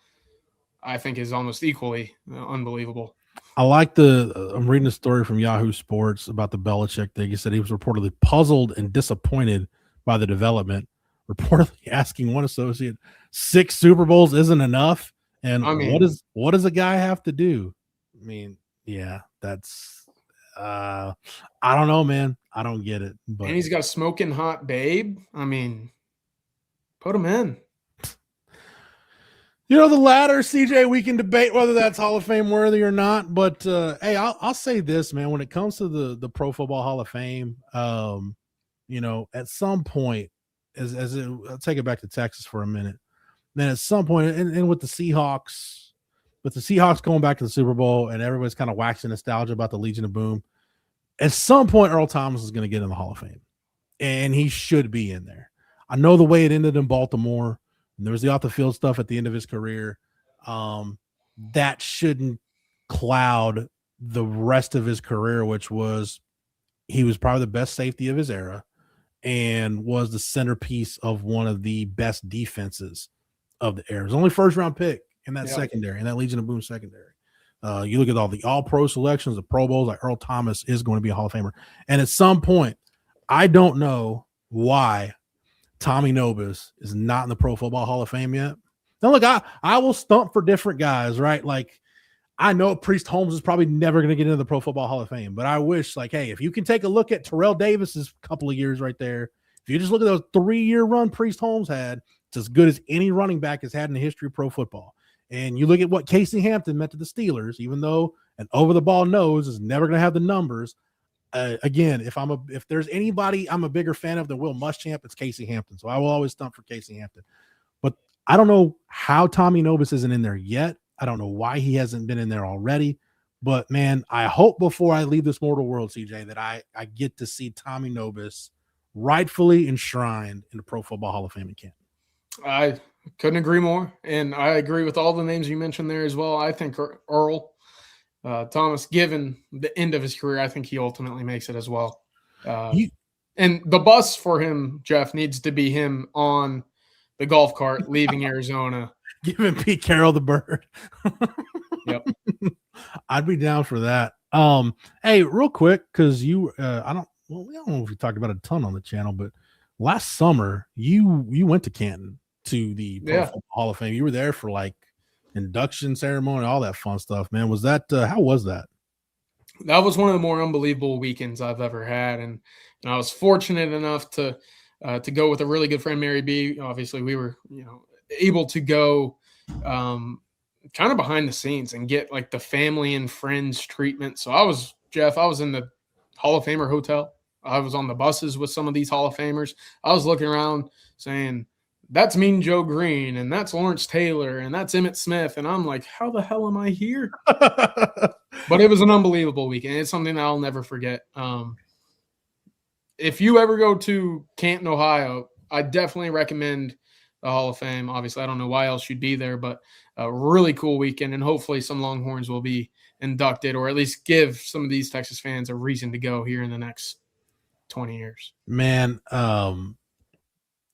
I think, is almost equally unbelievable. I like I'm reading a story from Yahoo Sports about the Belichick thing. He said he was reportedly puzzled and disappointed by the development, reportedly asking one associate, 6 Super Bowls isn't enough. And I mean, what does a guy have to do? I mean, yeah, that's I don't know, man. I don't get it. But and he's got a smoking hot babe. I mean, put him in. You know, the latter, CJ, we can debate whether that's Hall of Fame worthy or not. But hey, I'll say this, man. When it comes to the Pro Football Hall of Fame, you know, at some point, I'll take it back to Texas for a minute. Then at some point, and with the Seahawks going back to the Super Bowl, and everybody's kind of waxing nostalgia about the Legion of Boom. At some point, Earl Thomas is going to get in the Hall of Fame, and he should be in there. I know the way it ended in Baltimore. And there was the off the field stuff at the end of his career. That shouldn't cloud the rest of his career, which was he was probably the best safety of his era and was the centerpiece of one of the best defenses of the era. It was only first round pick in that secondary, in that Legion of Boom secondary. You look at all the all-pro selections, the Pro Bowls, like Earl Thomas is going to be a Hall of Famer. And at some point, I don't know why Tommy Nobis is not in the Pro Football Hall of Fame yet. Now, look, I will stump for different guys, right? Like, I know Priest Holmes is probably never going to get into the Pro Football Hall of Fame, but I wish, like, hey, if you can take a look at Terrell Davis's couple of years right there, if you just look at those 3-year run Priest Holmes had, it's as good as any running back has had in the history of pro football. And you look at what Casey Hampton meant to the Steelers, even though an over-the-ball nose is never going to have the numbers. Again, if there's anybody I'm a bigger fan of than Will Muschamp, it's Casey Hampton. So I will always stump for Casey Hampton. But I don't know how Tommy Nobis isn't in there yet. I don't know why he hasn't been in there already. But, man, I hope before I leave this mortal world, CJ, that I get to see Tommy Nobis rightfully enshrined in the Pro Football Hall of Fame in Canton. I couldn't agree more. And I agree with all the names you mentioned there as well. I think Earl Thomas, given the end of his career, I think he ultimately makes it as well. And the bus for him, Jeff, needs to be him on the golf cart leaving Arizona. Giving Pete Carroll the bird. Yep. I'd be down for that. Hey, real quick, because we don't know if we talked about it a ton on the channel, but last summer you went to Canton to the Pro Football Hall of Fame. You were there for like induction ceremony, all that fun stuff, man. Was that how was that? That was one of the more unbelievable weekends I've ever had, and I was fortunate enough to go with a really good friend, Mary B. Obviously, we were able to go kind of behind the scenes and get like the family and friends treatment. So I was in the Hall of Famer hotel. I was on the buses with some of these Hall of Famers. I was looking around saying, that's Mean Joe Green, and that's Lawrence Taylor, and that's Emmitt Smith. And I'm like, how the hell am I here? But it was an unbelievable weekend. It's something that I'll never forget. If you ever go to Canton, Ohio, I definitely recommend the Hall of Fame. Obviously, I don't know why else you'd be there, but a really cool weekend, and hopefully some Longhorns will be inducted, or at least give some of these Texas fans a reason to go here in the next 20 years. Man,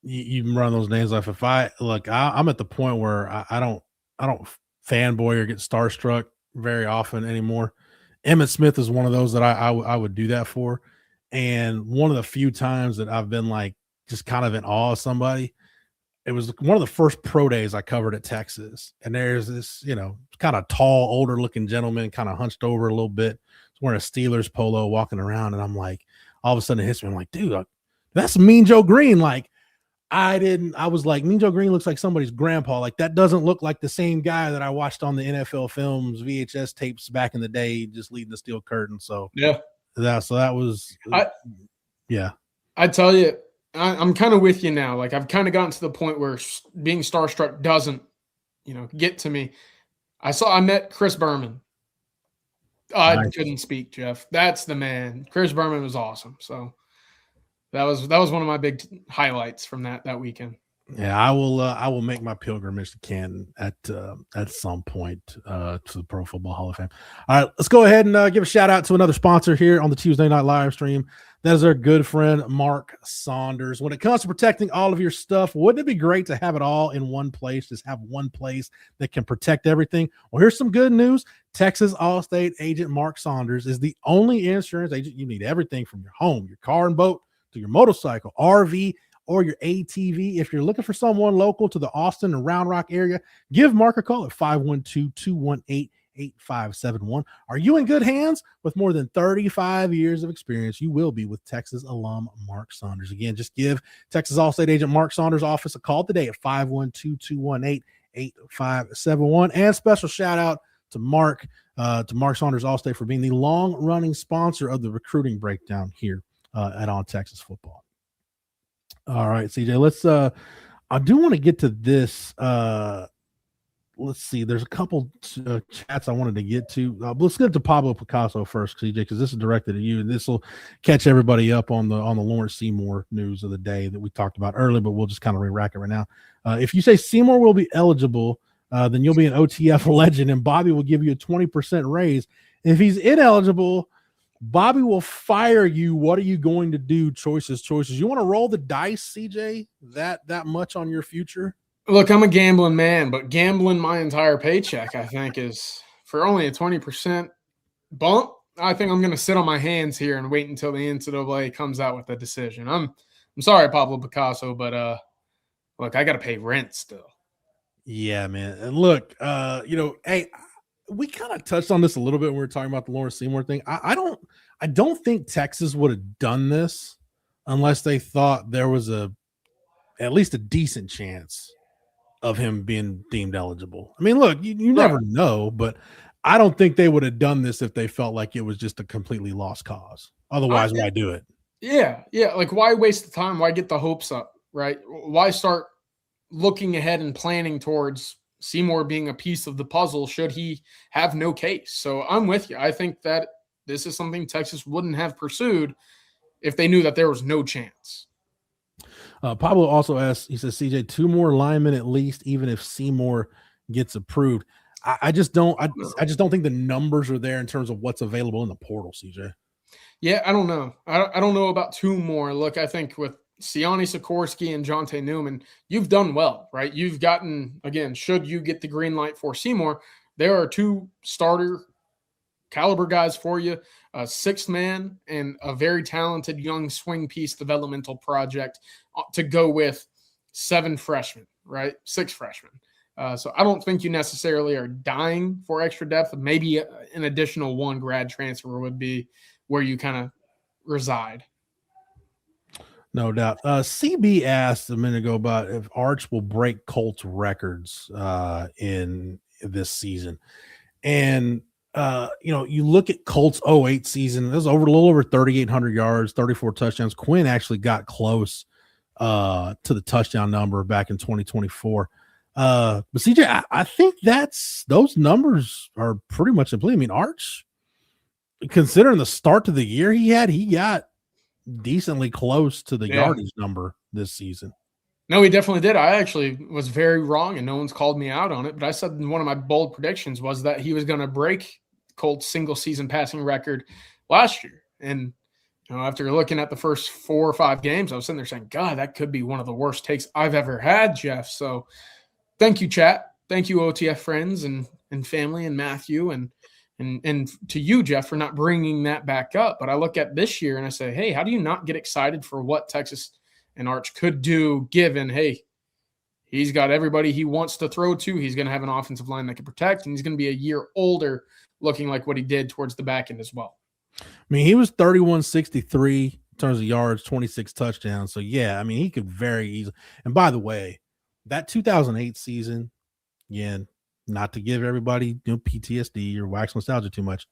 you run those names off. If I'm at the point where I don't fanboy or get starstruck very often anymore. Emmitt Smith is one of those that I would do that for. And one of the few times that I've been like just kind of in awe of somebody, it was one of the first pro days I covered at Texas. And there's this, kind of tall, older looking gentleman, kind of hunched over a little bit. He's wearing a Steelers polo walking around. And I'm like, all of a sudden it hits me. I'm like, dude, that's Mean Joe Green. Like, I was like, Mean Joe Green looks like somebody's grandpa. Like, that doesn't look like the same guy that I watched on the NFL Films VHS tapes back in the day, just leading the steel curtain. So yeah, that was, yeah. I tell you, I'm kind of with you now. Like, I've kind of gotten to the point where being starstruck doesn't, get to me. I met Chris Berman. I couldn't speak, Jeff. That's the man. Chris Berman was awesome. So that was one of my big highlights from that weekend. Yeah, I will make my pilgrimage to Canton at some point to the Pro Football Hall of Fame. All right, let's go ahead and give a shout out to another sponsor here on the Tuesday Night Live Stream. That is our good friend Mark Saunders. When it comes to protecting all of your stuff, wouldn't it be great to have it all in one place? Just have one place that can protect everything. Well, here's some good news. Texas Allstate agent Mark Saunders is the only insurance agent you need. Everything from your home, your car and boat, to your motorcycle, RV, or your ATV. If you're looking for someone local to the Austin and Round Rock area, give Mark a call at 512-218-8571. Are you in good hands? With more than 35 years of experience, you will be with Texas alum Mark Saunders. Again, just give Texas Allstate agent Mark Saunders' office a call today at 512-218-8571. And special shout out to Mark Saunders Allstate for being the long-running sponsor of the recruiting breakdown here at On Texas Football. All right, CJ, let's I do want to get to this. Let's see, there's a couple chats I wanted to get to. Let's get to Pablo Picasso first, CJ, because this is directed at you, and this will catch everybody up on the Lawrence Seymour news of the day that we talked about earlier, but we'll just kind of re-rack it right now. If you say Seymour will be eligible, then you'll be an OTF legend, and Bobby will give you a 20% raise. And if he's ineligible, Bobby will fire you. What are you going to do? Choices. You want to roll the dice, CJ, that much on your future? Look, I'm a gambling man, but gambling my entire paycheck, I think, is for only a 20% bump. I think I'm going to sit on my hands here and wait until the NCAA comes out with a decision. I'm sorry, Pablo Picasso, but look, I got to pay rent still. Yeah, man. And look, hey, we kind of touched on this a little bit when we were talking about the Lawrence Seymour thing. I don't think Texas would have done this unless they thought there was at least a decent chance of him being deemed eligible. I mean, look, you never know, but I don't think they would have done this if they felt like it was just a completely lost cause. Otherwise, why do it? Yeah. Like, why waste the time? Why get the hopes up, right? Why start looking ahead and planning towards Seymour being a piece of the puzzle should he have no case? So I'm with you. I think that this is something Texas wouldn't have pursued if they knew that there was no chance. Pablo also asked, he says, CJ, 2 more linemen at least, even if Seymour gets approved. I just don't think the numbers are there in terms of what's available in the portal, CJ. Yeah, I don't know. I don't know about 2 more. Look, I think with Sione Sikorsky and Jonte Newman, you've done well, right? You've gotten, again, should you get the green light for Seymour, there are 2 starter caliber guys for you, a 6th man and a very talented young swing piece developmental project to go with 7 freshmen, right? 6 freshmen. So I don't think you necessarily are dying for extra depth. Maybe an additional 1 grad transfer would be where you kind of reside. No doubt. CB asked a minute ago about if Arch will break Colts records in this season. And you look at Colts 08 season, it was a little over 3,800 yards, 34 touchdowns. Quinn actually got close to the touchdown number back in 2024. But CJ, I think those numbers are pretty much complete. I mean, Arch, considering the start to the year he got decently close to the yardage number this season. No, he definitely did. I actually was very wrong, and no one's called me out on it. But I said one of my bold predictions was that he was going to break Colts' single-season passing record last year. And after looking at the first 4 or 5 games, I was sitting there saying, God, that could be one of the worst takes I've ever had, Jeff. So thank you, chat. Thank you, OTF friends and family and Matthew and to you, Jeff, for not bringing that back up. But I look at this year and I say, hey, how do you not get excited for what Texas and Arch could do given, hey, he's got everybody he wants to throw to. He's going to have an offensive line that can protect, and he's going to be a year older looking like what he did towards the back end as well. I mean, he was 31-63 in terms of yards, 26 touchdowns. So, yeah, I mean, he could very easily. And by the way, that 2008 season, again, not to give everybody PTSD or wax nostalgia too much,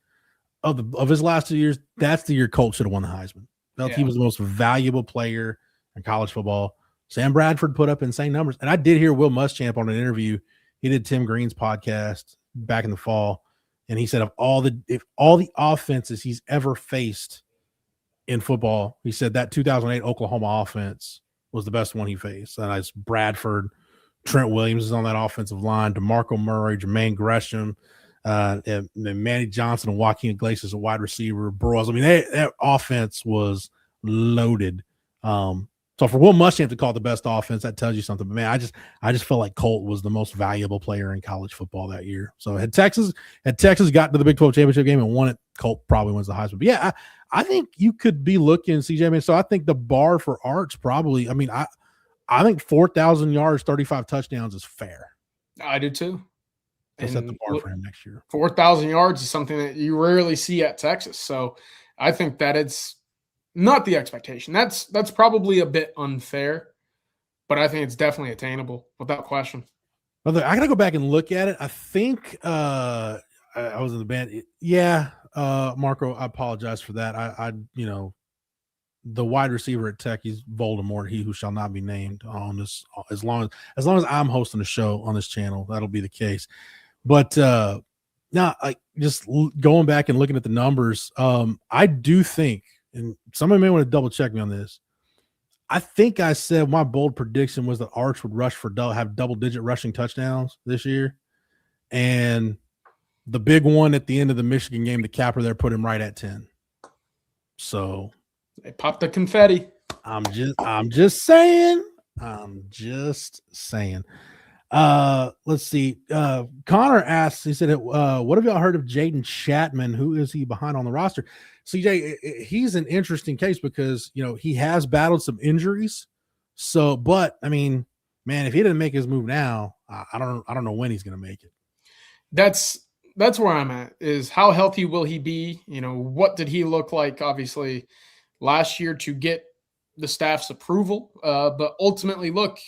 of his last 2 years, that's the year Colt should have won the Heisman. Felt he was the most valuable player in college football. Sam Bradford put up insane numbers. And I did hear Will Muschamp on an interview. He did Tim Green's podcast back in the fall. And he said if all the offenses he's ever faced in football, he said that 2008 Oklahoma offense was the best one he faced. And it's Bradford, Trent Williams is on that offensive line, DeMarco Murray, Jermaine Gresham, and Manny Johnson and Joaquin Iglesias, a wide receiver, Burrows. I mean, that offense was loaded. So for Will Muschamp to call it the best offense, that tells you something. But man, I just felt like Colt was the most valuable player in college football that year. So had Texas gotten to the Big 12 championship game and won it, Colt probably wins the Heisman. But yeah, I think you could be looking, CJ. I mean, so I think the bar for Arch probably. I mean, I think 4,000 yards, 35 touchdowns is fair. I do too. To set the bar for him next year. 4,000 yards is something that you rarely see at Texas. So I think that it's not the expectation. That's probably a bit unfair, but I think it's definitely attainable without question. Well, I got to go back and look at it. I think I was in the band. Yeah, Marco, I apologize for that. I the wide receiver at Tech, he's Voldemort, he who shall not be named on this. As long as I'm hosting a show on this channel, that'll be the case. But now, just going back and looking at the numbers, I do think, and somebody may want to double check me on this. I think I said my bold prediction was that Arch would have double-digit rushing touchdowns this year, and the big one at the end of the Michigan game, the capper there, put him right at 10. So they popped the confetti. I'm just saying. Let's see. Connor asks, he said, what have y'all heard of Jaden Chapman? Who is he behind on the roster? CJ, he's an interesting case because, he has battled some injuries. So, but I mean, man, if he didn't make his move now, I don't know when he's going to make it. That's where I'm at, is how healthy will he be? What did he look like, obviously, last year to get the staff's approval? But ultimately, look,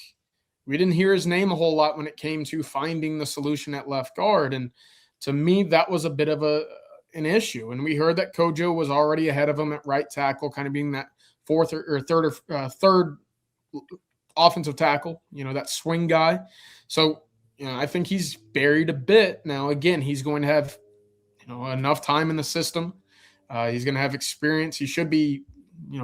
we didn't hear his name a whole lot when it came to finding the solution at left guard. And to me, that was a bit of an issue. And we heard that Kojo was already ahead of him at right tackle, kind of being that third offensive tackle, that swing guy. So, I think he's buried a bit. Now, again, he's going to have, enough time in the system. He's going to have experience. He should be,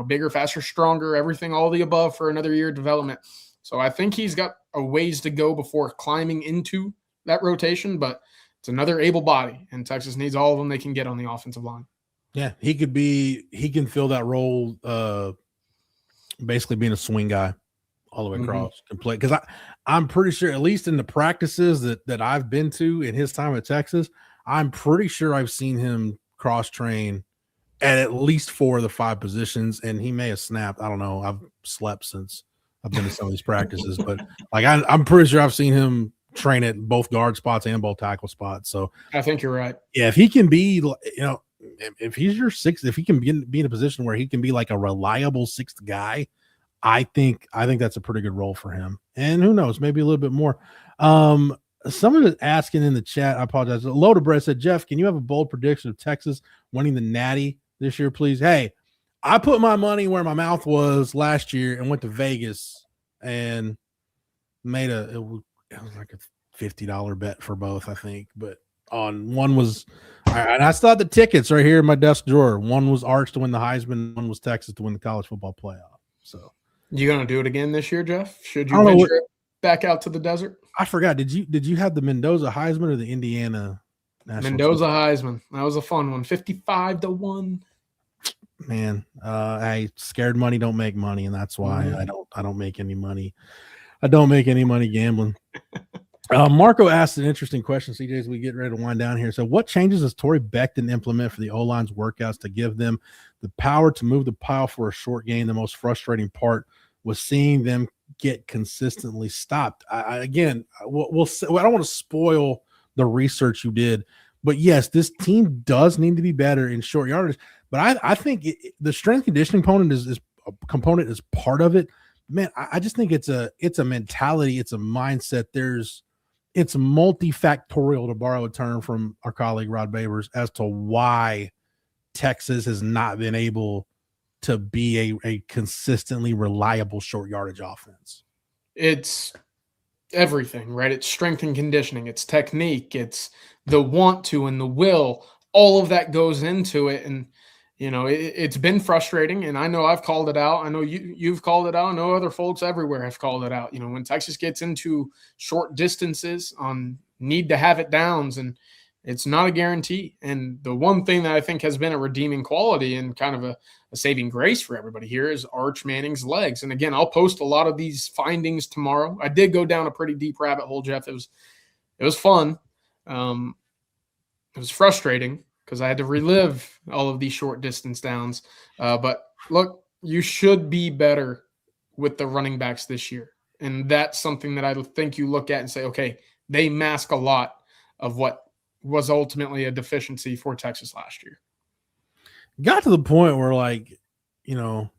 bigger, faster, stronger, everything, all the above for another year of development. So I think he's got a ways to go before climbing into that rotation, but it's another able body, and Texas needs all of them they can get on the offensive line. Yeah, he can fill that role, basically being a swing guy all the way across, complete. Because I'm pretty sure, at least in the practices that I've been to in his time at Texas, I'm pretty sure I've seen him cross train at least 4 of the 5 positions, and he may have snapped. I don't know. I've slept since I've been to some of these practices, but I'm pretty sure I've seen him train at both guard spots and both tackle spots. So I think you're right. Yeah, if he can be, if he's your sixth, if he can be in a position where he can be like a reliable sixth guy, I think that's a pretty good role for him. And who knows, maybe a little bit more. Someone is asking in the chat. I apologize. Loaded Bread said, Jeff, can you have a bold prediction of Texas winning the Natty this year, please? Hey, I put my money where my mouth was last year and went to Vegas and made it was like a $50 bet for both, I think. But on one was, and I still have the tickets right here in my desk drawer. One was Arch to win the Heisman. One was Texas to win the college football playoff. So you going to do it again this year, Jeff? Should you venture back out to the desert? I forgot. Did you have the Mendoza Heisman or the Indiana National Mendoza Heisman? That was a fun one. 55-1. Man, I scared money don't make money, and that's why I don't make any money. I don't make any money gambling. Marco asked an interesting question, CJ, as we get ready to wind down here. So what changes does Torrey Beckton implement for the O-line's workouts to give them the power to move the pile for a short gain? The most frustrating part was seeing them get consistently stopped. I don't want to spoil the research you did, but yes, this team does need to be better in short yardage. But I think the strength conditioning component is part of it. Man, I just think it's a mentality, it's a mindset. It's multifactorial, to borrow a term from our colleague Rod Babers, as to why Texas has not been able to be a consistently reliable short yardage offense. It's everything, right? It's strength and conditioning, it's technique, it's the want to and the will. All of that goes into it. And, you know, it's been frustrating. And I know I've called it out. I know you've called it out. I know other folks everywhere have called it out. You know, when Texas gets into short distances on need to have it downs, and it's not a guarantee. And the one thing that I think has been a redeeming quality and kind of a saving grace for everybody here is Arch Manning's legs. And again, I'll post a lot of these findings tomorrow. I did go down a pretty deep rabbit hole, Jeff. It was fun. It was frustrating because I had to relive all of these short distance downs. But look, you should be better with the running backs this year. And that's something that I think you look at and say, okay, they mask a lot of what was ultimately a deficiency for Texas last year. Got to the point where, like, you know,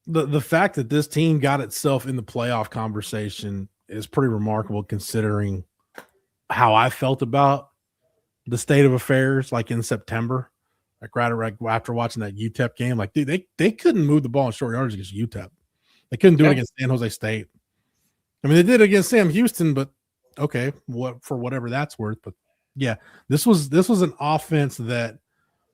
the fact that this team got itself in the playoff conversation is pretty remarkable, considering how I felt about the state of affairs, like in September, like right after watching that UTEP game. Like, dude, they couldn't move the ball in short yardage against UTEP. They couldn't do it against San Jose State. I mean, they did it against Sam Houston, but okay, for whatever that's worth. But yeah, this was an offense that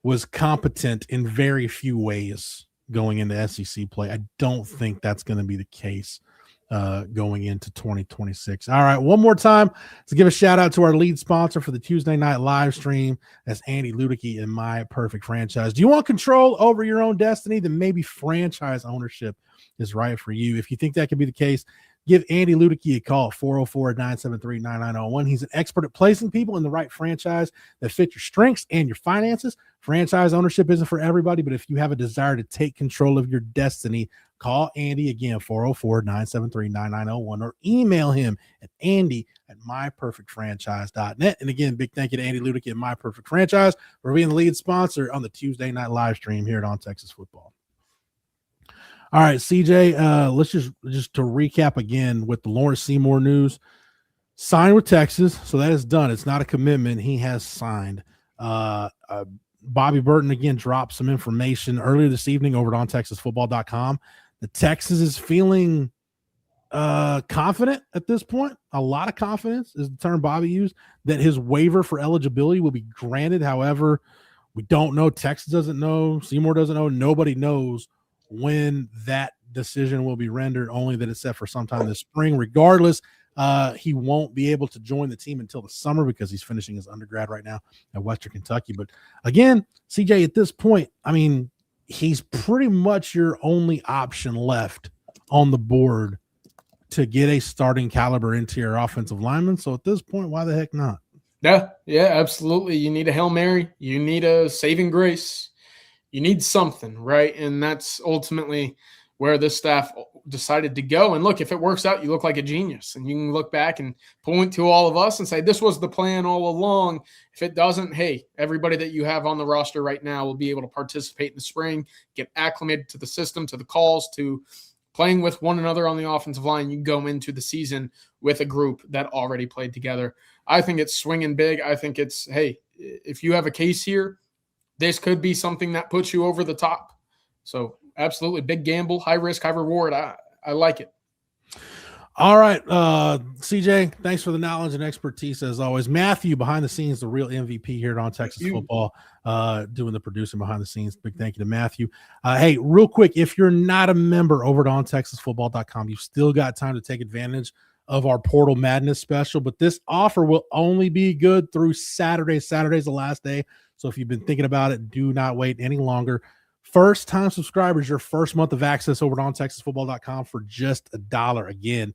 was competent in very few ways going into SEC play. I don't think that's going to be the case going into 2026. All right, one more time to give a shout out to our lead sponsor for the Tuesday night live stream. That's Andy Ludicky and My Perfect Franchise. Do you want control over your own destiny? Then maybe franchise ownership is right for you. If you think that could be the case, give Andy Ludicky a call, 404-973-9901. He's an expert at placing people in the right franchise that fit your strengths and your finances. Franchise ownership isn't for everybody, but if you have a desire to take control of your destiny, call Andy again, 404-973-9901, or email him at andy@myperfectfranchise.net. And again, big thank you to Andy Ludicky at My Perfect Franchise for being the lead sponsor on the Tuesday night live stream here at On Texas Football. All right, CJ, let's just to recap again with the Lawrence Seymour news. Signed with Texas, so that is done. It's not a commitment. He has signed. Bobby Burton, again, dropped some information earlier this evening over at ontexasfootball.com. The Texas is feeling confident at this point. A lot of confidence is the term Bobby used, that his waiver for eligibility will be granted. However, we don't know. Texas doesn't know. Seymour doesn't know. Nobody knows when that decision will be rendered, only that it's set for sometime this spring. Regardless, he won't be able to join the team until the summer because he's finishing his undergrad right now at Western Kentucky. But again, CJ, at this point, I mean, he's pretty much your only option left on the board to get a starting caliber interior offensive lineman. So at this point, why the heck not? Yeah, absolutely. You need a Hail Mary. You need a saving grace. You need something, right? And that's ultimately where this staff decided to go. And look, if it works out, you look like a genius. And you can look back and point to all of us and say, this was the plan all along. If it doesn't, hey, everybody that you have on the roster right now will be able to participate in the spring, get acclimated to the system, to the calls, to playing with one another on the offensive line, you go into the season with a group that already played together. I think it's swinging big. I think it's, hey, if you have a case here, this could be something that puts you over the top. So absolutely big gamble, high risk, high reward. I like it. All right, CJ, thanks for the knowledge and expertise as always. Matthew, behind the scenes, the real MVP here at On Texas Football, doing the producing behind the scenes. Big thank you to Matthew. Hey, real quick, if you're not a member over at OnTexasFootball.com, you've still got time to take advantage of our Portal Madness special, but this offer will only be good through Saturday. Saturday's the last day, so if you've been thinking about it, do not wait any longer. First-time subscribers, your first month of access over at OnTexasFootball.com for just $1. Again,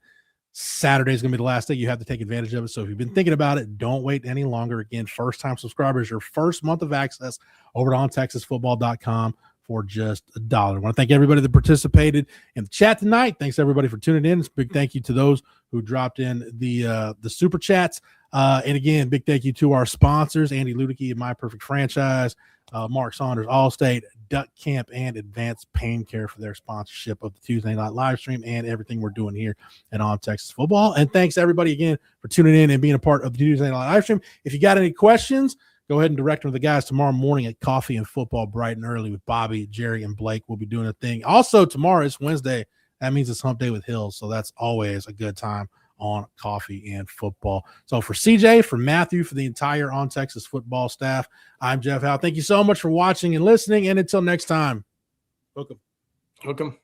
Saturday is going to be the last day. You have to take advantage of it. So if you've been thinking about it, don't wait any longer. Again, first-time subscribers, your first month of access over at OnTexasFootball.com for just $1. I want to thank everybody that participated in the chat tonight. Thanks, everybody, for tuning in. It's a big thank you to those who dropped in the super chats. And again, big thank you to our sponsors, Andy Ludicky and My Perfect Franchise, Mark Saunders, Allstate, Duck Camp, and Advanced Pain Care for their sponsorship of the Tuesday night live stream and everything we're doing here at On Texas Football. And thanks everybody again for tuning in and being a part of the Tuesday night live stream. If you got any questions, go ahead and direct them to the guys tomorrow morning at Coffee and Football bright and early with Bobby, Jerry, and Blake. We'll be doing a thing. Also, tomorrow is Wednesday. That means it's hump day with Hills, so that's always a good time on Coffee and Football. So for CJ, for Matthew, for the entire On Texas Football staff, I'm Jeff Howe. Thank you so much for watching and listening, and until next time, hook 'em. Hook 'em.